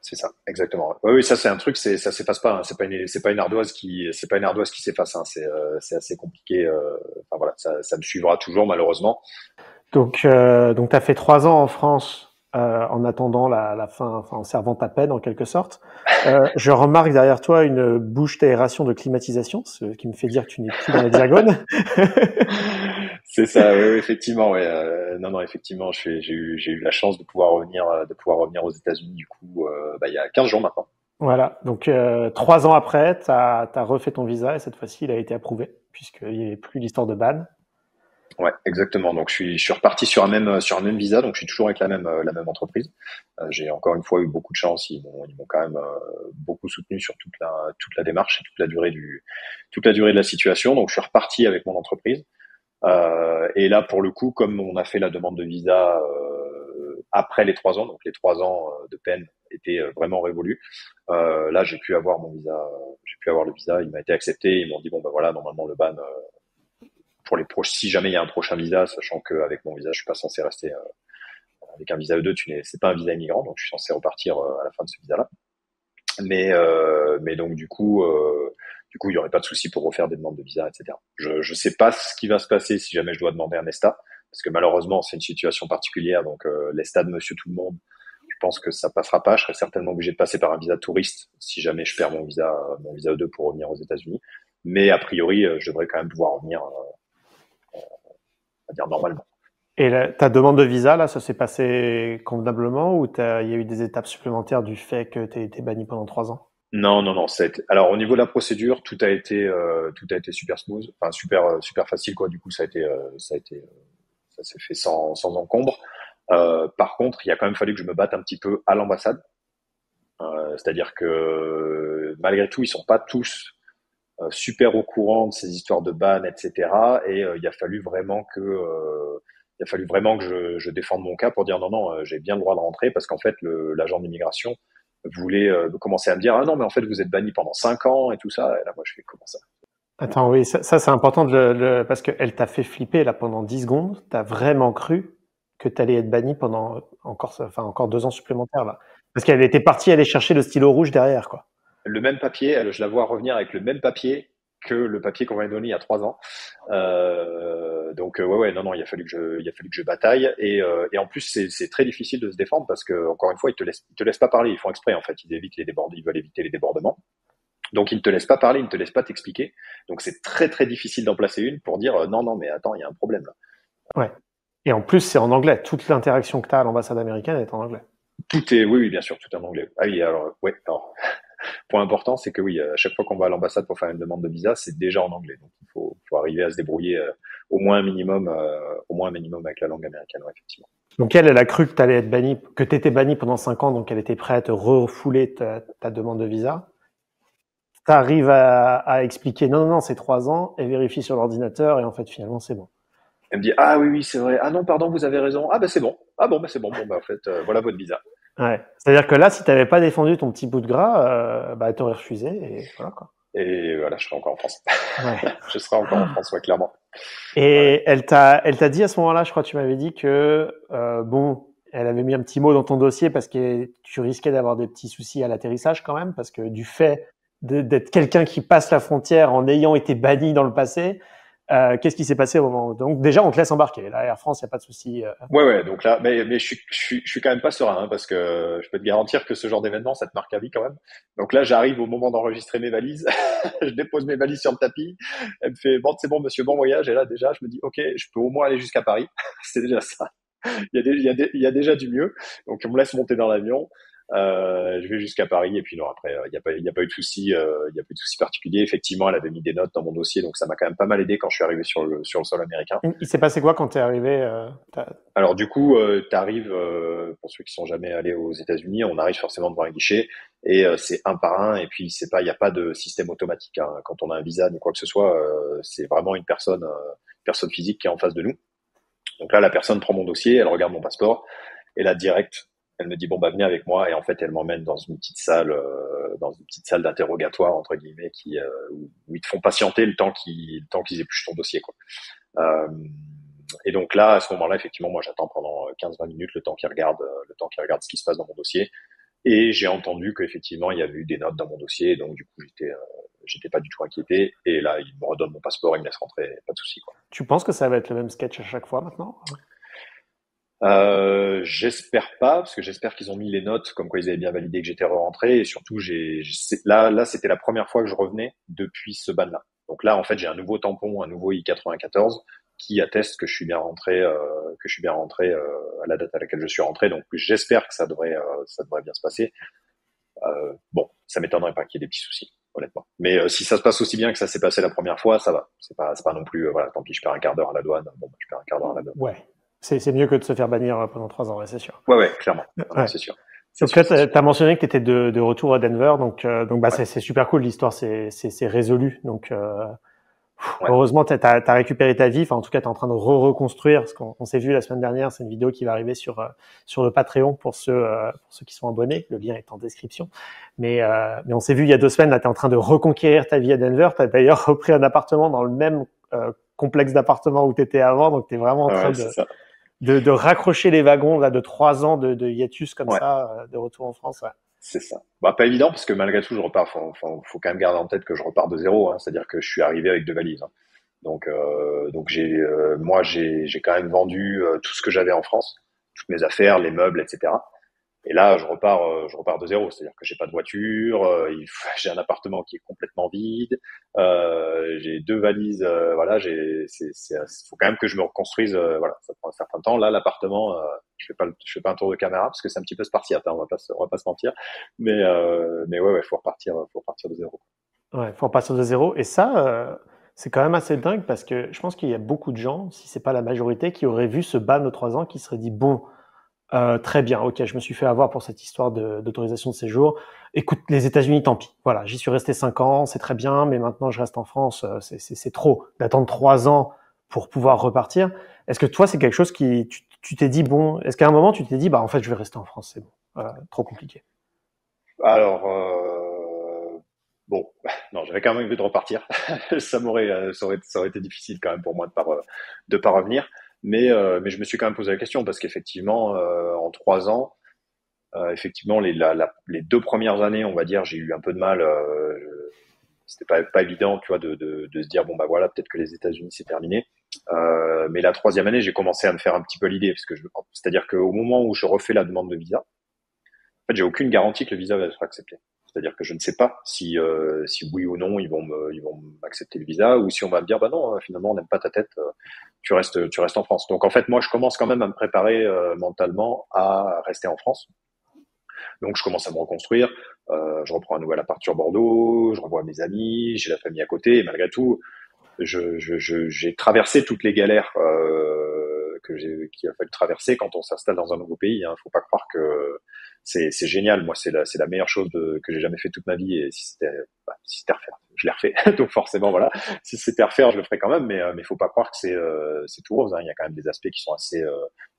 C'est ça, exactement. Oui, oui, ça c'est un truc, ça s'efface pas. Hein. C'est pas une ardoise qui s'efface. Hein. C'est assez compliqué. Enfin voilà, ça me suivra toujours malheureusement. Donc tu as fait 3 ans en France en attendant la fin, enfin en servant ta peine en quelque sorte. Je remarque derrière toi une bouche d'aération de climatisation, ce qui me fait dire que tu n'es plus dans l'Hexagone. C'est ça, oui, oui, effectivement. Ouais, non, non, effectivement, j'ai eu la chance de pouvoir revenir aux États-Unis du coup, il y a 15 jours maintenant. Voilà, donc 3 ans après, tu as refait ton visa et cette fois-ci, il a été approuvé, puisqu'il n'y avait plus l'histoire de ban. Ouais, exactement. Donc je suis reparti sur un même visa, donc je suis toujours avec la même entreprise. J'ai encore une fois eu beaucoup de chance. Ils m'ont quand même beaucoup soutenu sur toute la démarche et toute la durée de la situation. Donc je suis reparti avec mon entreprise. Et là, pour le coup, comme on a fait la demande de visa après les 3 ans, donc les 3 ans de peine étaient vraiment révolus. Là, j'ai pu avoir le visa. Il m'a été accepté. Ils m'ont dit bon bah voilà, normalement le ban pour les proches, si jamais il y a un prochain visa, sachant qu'avec mon visa, je suis pas censé rester avec un visa E2, c'est pas un visa immigrant, donc je suis censé repartir à la fin de ce visa-là. Mais donc du coup, il y aurait pas de souci pour refaire des demandes de visa, etc. Je sais pas ce qui va se passer si jamais je dois demander un ESTA, parce que malheureusement, c'est une situation particulière, donc l'ESTA de Monsieur Tout le Monde, je pense que ça passera pas. Je serai certainement obligé de passer par un visa touriste si jamais je perds mon visa E2 pour revenir aux États-Unis. Mais a priori, je devrais quand même pouvoir revenir, on va dire normalement. Et ta demande de visa, là, ça s'est passé convenablement ou il y a eu des étapes supplémentaires du fait que tu as été banni pendant 3 ans? Non, non, non. Alors au niveau de la procédure, tout a été super smooth, enfin super facile quoi. Du coup, ça s'est fait sans encombre. Par contre, il a quand même fallu que je me batte un petit peu à l'ambassade. C'est-à-dire que malgré tout, ils sont pas tous super au courant de ces histoires de ban, etc. Et il a fallu vraiment que je défende mon cas pour dire non, non, j'ai bien le droit de rentrer parce qu'en fait, l'agent d'immigration voulait commencer à me dire ah non, mais en fait, vous êtes banni pendant 5 ans et tout ça. Et là, moi, je fais comment ça? Attends, oui, ça c'est important parce qu'elle t'a fait flipper là pendant 10 secondes. T'as vraiment cru que t'allais être banni pendant encore 2 ans supplémentaires là. Parce qu'elle était partie aller chercher le stylo rouge derrière, quoi. Le même papier, je la vois revenir avec le même papier que le papier qu'on m'avait donné il y a 3 ans. Donc ouais, ouais, non, non, il a fallu que je bataille et en plus c'est très difficile de se défendre parce que encore une fois ils te laissent pas parler, ils font exprès en fait, ils veulent éviter les débordements. Donc ils ne te laissent pas parler, ils ne te laissent pas t'expliquer. Donc c'est très très difficile d'en placer une pour dire non, non, mais attends, il y a un problème là. Ouais. Et en plus, c'est en anglais. Toute l'interaction que t'as à l'ambassade américaine est en anglais. Tout est, oui, oui, bien sûr, tout est en anglais. Ah oui, alors ouais, alors point important, c'est que oui, à chaque fois qu'on va à l'ambassade pour faire une demande de visa, c'est déjà en anglais. Donc faut arriver à se débrouiller au moins un minimum avec la langue américaine, ouais, effectivement. Donc elle a cru que t'allais être banni, que t'étais banni pendant 5 ans, donc elle était prête à te refouler ta demande de visa. T'arrives à expliquer non, non, non, c'est 3 ans, et vérifie sur l'ordinateur, et en fait, finalement, c'est bon. Elle me dit ah oui oui c'est vrai. Ah non pardon vous avez raison. Ah bah c'est bon. Ah bon bah c'est bon. Bon bah en fait voilà votre visa. Ouais. C'est-à-dire que là, si t'avais pas défendu ton petit bout de gras, bah, t'aurais refusé, et voilà, quoi. Et voilà je serai encore en France. Ouais. Je serai encore en France ouais clairement. Ouais. Et elle t'a dit à ce moment-là, je crois que tu m'avais dit que, bon, elle avait mis un petit mot dans ton dossier parce que tu risquais d'avoir des petits soucis à l'atterrissage quand même, parce que du fait d'être quelqu'un qui passe la frontière en ayant été banni dans le passé, qu'est-ce qui s'est passé au moment où... Donc déjà, on te laisse embarquer. Là, Air France, il n'y a pas de souci. Ouais ouais donc là mais je suis quand même pas serein hein, parce que je peux te garantir que ce genre d'événement ça te marque à vie quand même. Donc là j'arrive au moment d'enregistrer mes valises. Je dépose mes valises sur le tapis. Elle me fait bon c'est bon monsieur bon voyage et là déjà je me dis ok je peux au moins aller jusqu'à Paris. C'est déjà ça. Il y a déjà du mieux. Donc on me laisse monter dans l'avion. Je vais jusqu'à Paris et puis non, après, il y a pas eu de souci, il y a pas eu de souci particulier. Effectivement, elle avait mis des notes dans mon dossier, donc ça m'a quand même pas mal aidé quand je suis arrivé sur le sol américain. Il s'est passé quoi quand t'es arrivé Alors du coup, t'arrives, pour ceux qui sont jamais allés aux États-Unis, on arrive forcément devant un guichet et c'est un par un et puis c'est pas, il y a pas de système automatique, hein. Quand on a un visa ni quoi que ce soit, c'est vraiment personne physique qui est en face de nous. Donc là, la personne prend mon dossier, elle regarde mon passeport et là direct, elle me dit bon bah venez avec moi et en fait elle m'emmène dans une petite salle d'interrogatoire entre guillemets où ils te font patienter le temps qu'ils épluchent ton dossier quoi. Euh, et donc là, à ce moment-là, effectivement, moi, j'attends pendant 15-20 minutes le temps qu'ils regardent ce qui se passe dans mon dossier. Et j'ai entendu qu'effectivement, il y avait eu des notes dans mon dossier. Donc, du coup, j'étais pas du tout inquiété. Et là, ils me redonnent mon passeport, ils me laissent rentrer, pas de souci, quoi. Tu penses que ça va être le même sketch à chaque fois maintenant? J'espère pas, parce que j'espère qu'ils ont mis les notes comme quoi ils avaient bien validé que j'étais rentré. Et surtout, là, c'était la première fois que je revenais depuis ce ban-là. Donc là, en fait, j'ai un nouveau tampon, un nouveau I-94 qui atteste que je suis bien rentré, à la date à laquelle je suis rentré. Donc j'espère que ça devrait bien se passer. Bon, ça m'étonnerait pas qu'il y ait des petits soucis, honnêtement. Mais si ça se passe aussi bien que ça s'est passé la première fois, ça va. C'est pas non plus, voilà, tant pis, je perds un quart d'heure à la douane. Bon, bah, je perds un quart d'heure à la douane. Ouais. C'est mieux que de se faire bannir pendant 3 ans, ouais, c'est sûr. Ouais, ouais, clairement. Non, Ouais. c'est sûr. C'est Donc sûr, là, c'est sûr. tu as mentionné que tu étais de retour à Denver, donc bah, Ouais, c'est super cool, l'histoire c'est résolu. Donc ouais, heureusement, tu as récupéré ta vie, enfin en tout cas, tu es en train de reconstruire, parce qu'on s'est vu la semaine dernière, c'est une vidéo qui va arriver sur le Patreon pour ceux qui sont abonnés, le lien est en description. Mais on s'est vu il y a 2 semaines, là, tu es en train de reconquérir ta vie à Denver, tu as d'ailleurs repris un appartement dans le même complexe d'appartements où tu étais avant, donc tu es vraiment en train ouais, c'est ça. de raccrocher les wagons là de 3 ans de hiatus comme Ouais, ça, de retour en France. Ouais. c'est ça. Bah, pas évident parce que malgré tout, je repars. Faut quand même garder en tête que je repars de zéro. Hein, c'est-à-dire que je suis arrivé avec 2 valises. Hein. Donc j'ai quand même vendu tout ce que j'avais en France, toutes mes affaires, les meubles, etc. Et là, je repars de zéro. C'est-à-dire que j'ai pas de voiture, j'ai un appartement qui est complètement vide, j'ai 2 valises. Voilà, faut quand même que je me reconstruise. Voilà, ça prend un certain temps. Là, l'appartement, je fais pas un tour de caméra parce que c'est un petit peu spartiate. Hein, on va pas se mentir. Mais ouais, ouais, faut repartir de zéro. Ouais, faut repartir de zéro. Et ça, c'est quand même assez dingue parce que je pense qu'il y a beaucoup de gens, si c'est pas la majorité, qui auraient vu ce ban de 3 ans, qui seraient dit bon, très bien, ok, je me suis fait avoir pour cette histoire d'autorisation de séjour. Écoute, les États-Unis, tant pis. Voilà, j'y suis resté 5 ans, c'est très bien, mais maintenant je reste en France, c'est trop d'attendre 3 ans pour pouvoir repartir. Est-ce que toi, c'est quelque chose qui, tu t'es dit bon, est-ce qu'à un moment tu t'es dit bah en fait je vais rester en France, c'est bon, trop compliqué. Alors, bon, non, j'avais quand même envie de repartir. Ça aurait été difficile quand même pour moi de pas revenir. Mais je me suis quand même posé la question parce qu'effectivement, en 3 ans, effectivement, les 2 premières années, on va dire, j'ai eu un peu de mal. C'était pas évident, tu vois, de se dire bon bah voilà, peut-être que les États-Unis c'est terminé. Mais la troisième année, j'ai commencé à me faire un petit peu l'idée parce que c'est-à-dire qu'au moment où je refais la demande de visa, fait, j'ai aucune garantie que le visa va être accepté. C'est-à-dire que je ne sais pas si oui ou non ils vont m'accepter le visa ou si on va me dire bah non finalement on n'aime pas ta tête, tu restes en France. Donc en fait moi je commence quand même à me préparer mentalement à rester en France. Donc je commence à me reconstruire, je reprends un nouvel appart sur Bordeaux, je revois mes amis, j'ai la famille à côté et malgré tout j'ai traversé toutes les galères qu'il a fallu traverser quand on s'installe dans un nouveau pays. Hein. Faut pas croire que c'est génial. Moi, c'est la meilleure chose que j'ai jamais fait toute ma vie. Et si c'était à refaire, je l'ai refait. Donc forcément, voilà. Si c'était à refaire, je le ferais quand même. Mais faut pas croire que c'est tout rose. Hein. Il y a quand même des aspects qui sont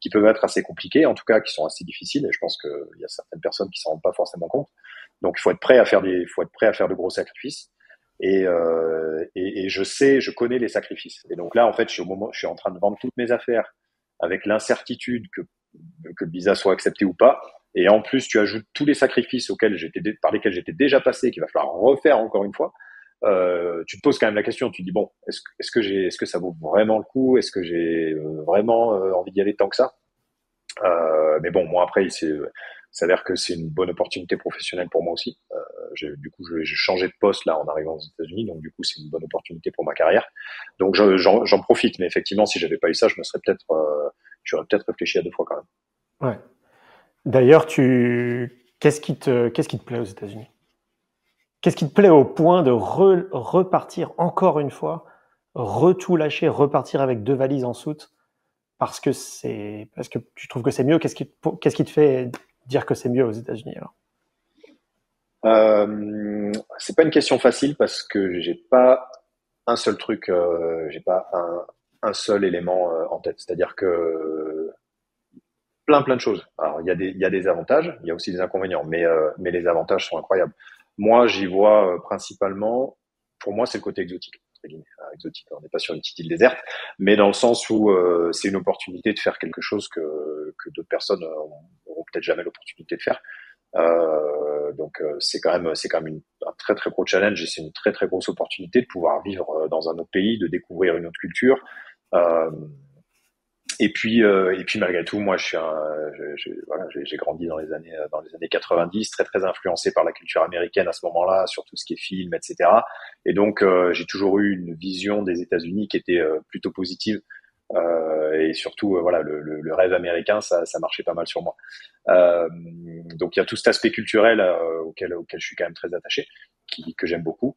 qui peuvent être assez compliqués, en tout cas, qui sont assez difficiles. Et je pense qu'il y a certaines personnes qui s'en rendent pas forcément compte. Donc il faut être prêt à faire faut être prêt à faire de gros sacrifices. Et je connais les sacrifices. Et donc là, en fait, je suis en train de vendre toutes mes affaires avec l'incertitude que le visa soit accepté ou pas. Et en plus, tu ajoutes tous les sacrifices par lesquels j'étais déjà passé, qu'il va falloir refaire encore une fois. Tu te poses quand même la question. Tu te dis bon, est-ce que ça vaut vraiment le coup? Est-ce que j'ai vraiment envie d'y aller tant que ça? Mais bon, moi après, il s'avère que c'est une bonne opportunité professionnelle pour moi aussi. Du coup, j'ai changé de poste là en arrivant aux États-Unis, donc du coup, c'est une bonne opportunité pour ma carrière. Donc j'en profite. Mais effectivement, si j'avais pas eu ça, j'aurais peut-être réfléchi à 2 fois quand même. Ouais. D'ailleurs, Qu'est-ce qui te plaît aux États-Unis? Qu'est-ce qui te plaît au point de repartir encore une fois, tout lâcher, repartir avec 2 valises en soute parce que tu trouves que c'est mieux? Qu'est-ce qui te fait dire que c'est mieux aux États-Unis alors? C'est pas une question facile parce que j'ai pas un seul truc, j'ai pas un seul élément en tête. C'est-à-dire que plein de choses. Alors il y a des avantages, il y a aussi des inconvénients, mais les avantages sont incroyables. Moi, j'y vois principalement, pour moi, c'est le côté exotique. Entre guillemets. Exotique, on n'est pas sur une petite île déserte, mais dans le sens où c'est une opportunité de faire quelque chose que d'autres personnes auront peut-être jamais l'opportunité de faire. C'est quand même un très très gros challenge et c'est une très très grosse opportunité de pouvoir vivre dans un autre pays, de découvrir une autre culture. Euh, et puis malgré tout, moi, voilà, j'ai grandi dans les années 90, très très influencé par la culture américaine à ce moment-là, sur tout ce qui est film, etc. Et donc, j'ai toujours eu une vision des États-Unis qui était plutôt positive. Et surtout, voilà, le rêve américain, ça marchait pas mal sur moi. Donc, il y a tout cet aspect culturel auquel je suis quand même très attaché, que j'aime beaucoup.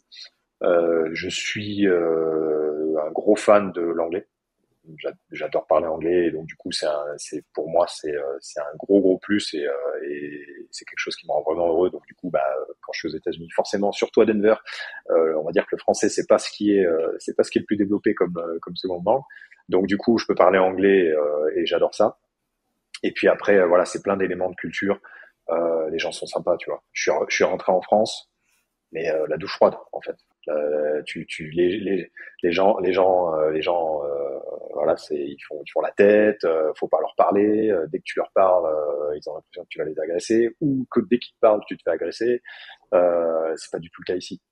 Je suis un gros fan de l'anglais. J'adore parler anglais et donc du coup pour moi c'est un gros plus et c'est quelque chose qui me rend vraiment heureux. Donc du coup quand je suis aux États-Unis, forcément surtout à Denver, on va dire que le français c'est pas ce qui est le plus développé comme seconde langue. Donc du coup je peux parler anglais et j'adore ça. Et puis après voilà, c'est plein d'éléments de culture. Les gens sont sympas, tu vois. Je suis rentré en France, mais la douche froide en fait. Les gens, voilà, ils font la tête, faut pas leur parler. Dès que tu leur parles, ils ont l'impression que tu vas les agresser, ou que dès qu'ils te parlent, tu te fais agresser. C'est pas du tout le cas ici.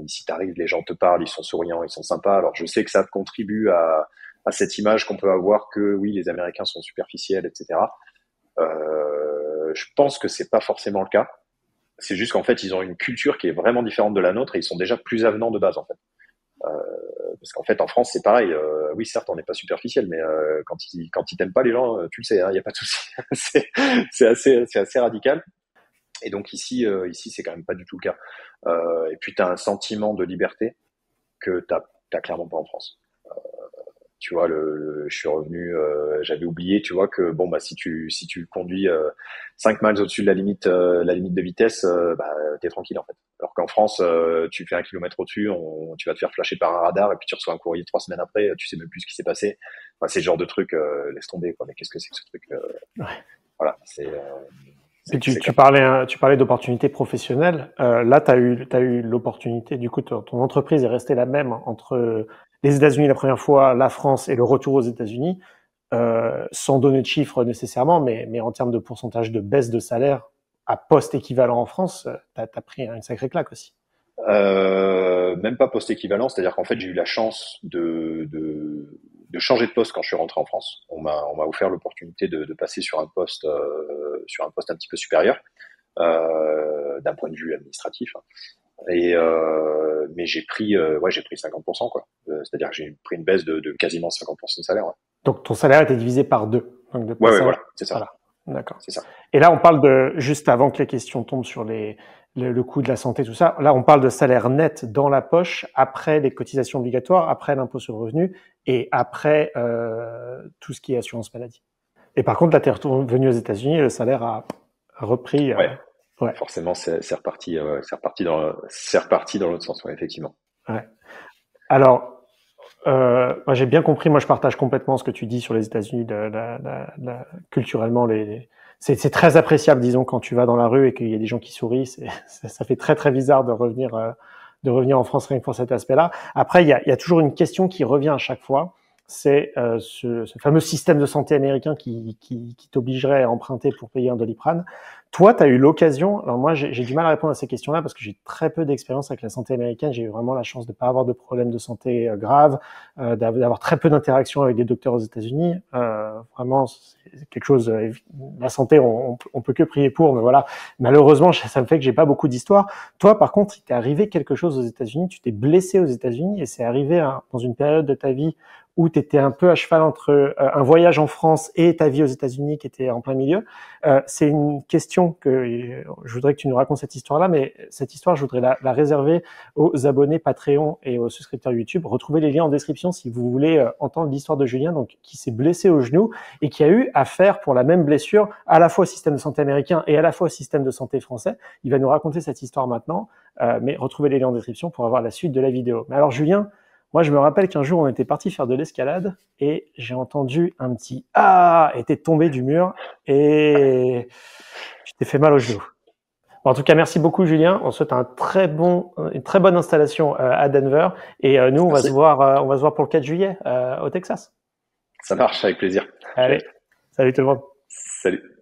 Ici, t'arrives, les gens te parlent, ils sont souriants, ils sont sympas. Alors, je sais que ça contribue à cette image qu'on peut avoir que oui, les Américains sont superficiels, etc. Je pense que c'est pas forcément le cas. C'est juste qu'en fait, ils ont une culture qui est vraiment différente de la nôtre et ils sont déjà plus avenants de base, en fait. Parce qu'en fait, en France, c'est pareil. Oui, certes, on n'est pas superficiel, mais quand ils t'aiment pas, les gens, tu le sais, il y a pas de souci. C'est assez radical. Et donc ici, c'est quand même pas du tout le cas. Et puis, tu as un sentiment de liberté que t'as clairement pas en France. Tu vois, je suis revenu, j'avais oublié, tu vois, que bon, bah, si tu conduis 5 miles au-dessus de la limite de vitesse, t'es tranquille, en fait. Alors qu'en France, tu fais 1 kilomètre au-dessus, tu vas te faire flasher par un radar et puis tu reçois un courrier 3 semaines après, tu sais même plus ce qui s'est passé. Enfin, c'est le genre de truc, laisse tomber, quoi. Mais qu'est-ce que c'est que ce truc? Ouais. Voilà, Tu parlais d'opportunités professionnelles. Là, t'as eu l'opportunité. Du coup, ton entreprise est restée la même entre les États-Unis la première fois, la France et le retour aux États-Unis, sans donner de chiffres nécessairement, mais en termes de pourcentage de baisse de salaire à poste équivalent en France, t'as pris une sacrée claque aussi. Même pas poste équivalent, c'est-à-dire qu'en fait, j'ai eu la chance de changer de poste quand je suis rentré en France. On m'a offert l'opportunité de passer sur un poste un petit peu supérieur, d'un point de vue administratif. Hein. Mais j'ai pris 50%, quoi. C'est-à-dire que j'ai pris une baisse de quasiment 50% de salaire. Ouais. Donc, ton salaire était divisé par 2. Donc, de Ouais, voilà, c'est ça. Voilà. D'accord. C'est ça. Et là, on parle juste avant que les questions tombent sur le coût de la santé, tout ça. Là, on parle de salaire net dans la poche, après les cotisations obligatoires, après l'impôt sur le revenu et après tout ce qui est assurance maladie. Et par contre, là, t'es revenu aux États-Unis, le salaire a repris. Ouais. Forcément, c'est reparti dans l'autre sens, ouais, effectivement. Ouais. Alors, moi, j'ai bien compris. Moi, je partage complètement ce que tu dis sur les États-Unis. Culturellement, c'est très appréciable, disons, quand tu vas dans la rue et qu'il y a des gens qui sourient. Ça fait très très bizarre de revenir en France rien que pour cet aspect-là. Après, il y a toujours une question qui revient à chaque fois. C'est ce fameux système de santé américain qui t'obligerait à emprunter pour payer un Doliprane. Toi, tu as eu l'occasion, alors moi j'ai du mal à répondre à ces questions-là parce que j'ai très peu d'expérience avec la santé américaine, j'ai eu vraiment la chance de ne pas avoir de problèmes de santé graves, d'avoir très peu d'interactions avec des docteurs aux États-Unis. Vraiment, c'est quelque chose, la santé, on peut que prier pour, mais voilà, malheureusement, ça me fait que j'ai pas beaucoup d'histoire. Toi, par contre, il t'est arrivé quelque chose aux États-Unis, tu t'es blessé aux États-Unis et c'est arrivé dans une période de ta vie où tu étais un peu à cheval entre un voyage en France et ta vie aux États-Unis qui était en plein milieu. C'est une question que je voudrais que tu nous racontes cette histoire-là, mais cette histoire, je voudrais la réserver aux abonnés Patreon et aux souscripteurs YouTube. Retrouvez les liens en description si vous voulez entendre l'histoire de Julien, donc qui s'est blessé au genou et qui a eu affaire pour la même blessure à la fois au système de santé américain et à la fois au système de santé français. Il va nous raconter cette histoire maintenant, mais retrouvez les liens en description pour avoir la suite de la vidéo. Mais alors Julien, moi je me rappelle qu'un jour on était parti faire de l'escalade et j'ai entendu un petit ah et t'es tombé du mur et je t'ai fait mal au genou. Bon, en tout cas, merci beaucoup Julien. On souhaite une très bonne installation à Denver et nous on va Merci. se voir pour le 4 juillet au Texas. Ça marche, avec plaisir. Allez, salut tout le monde. Salut.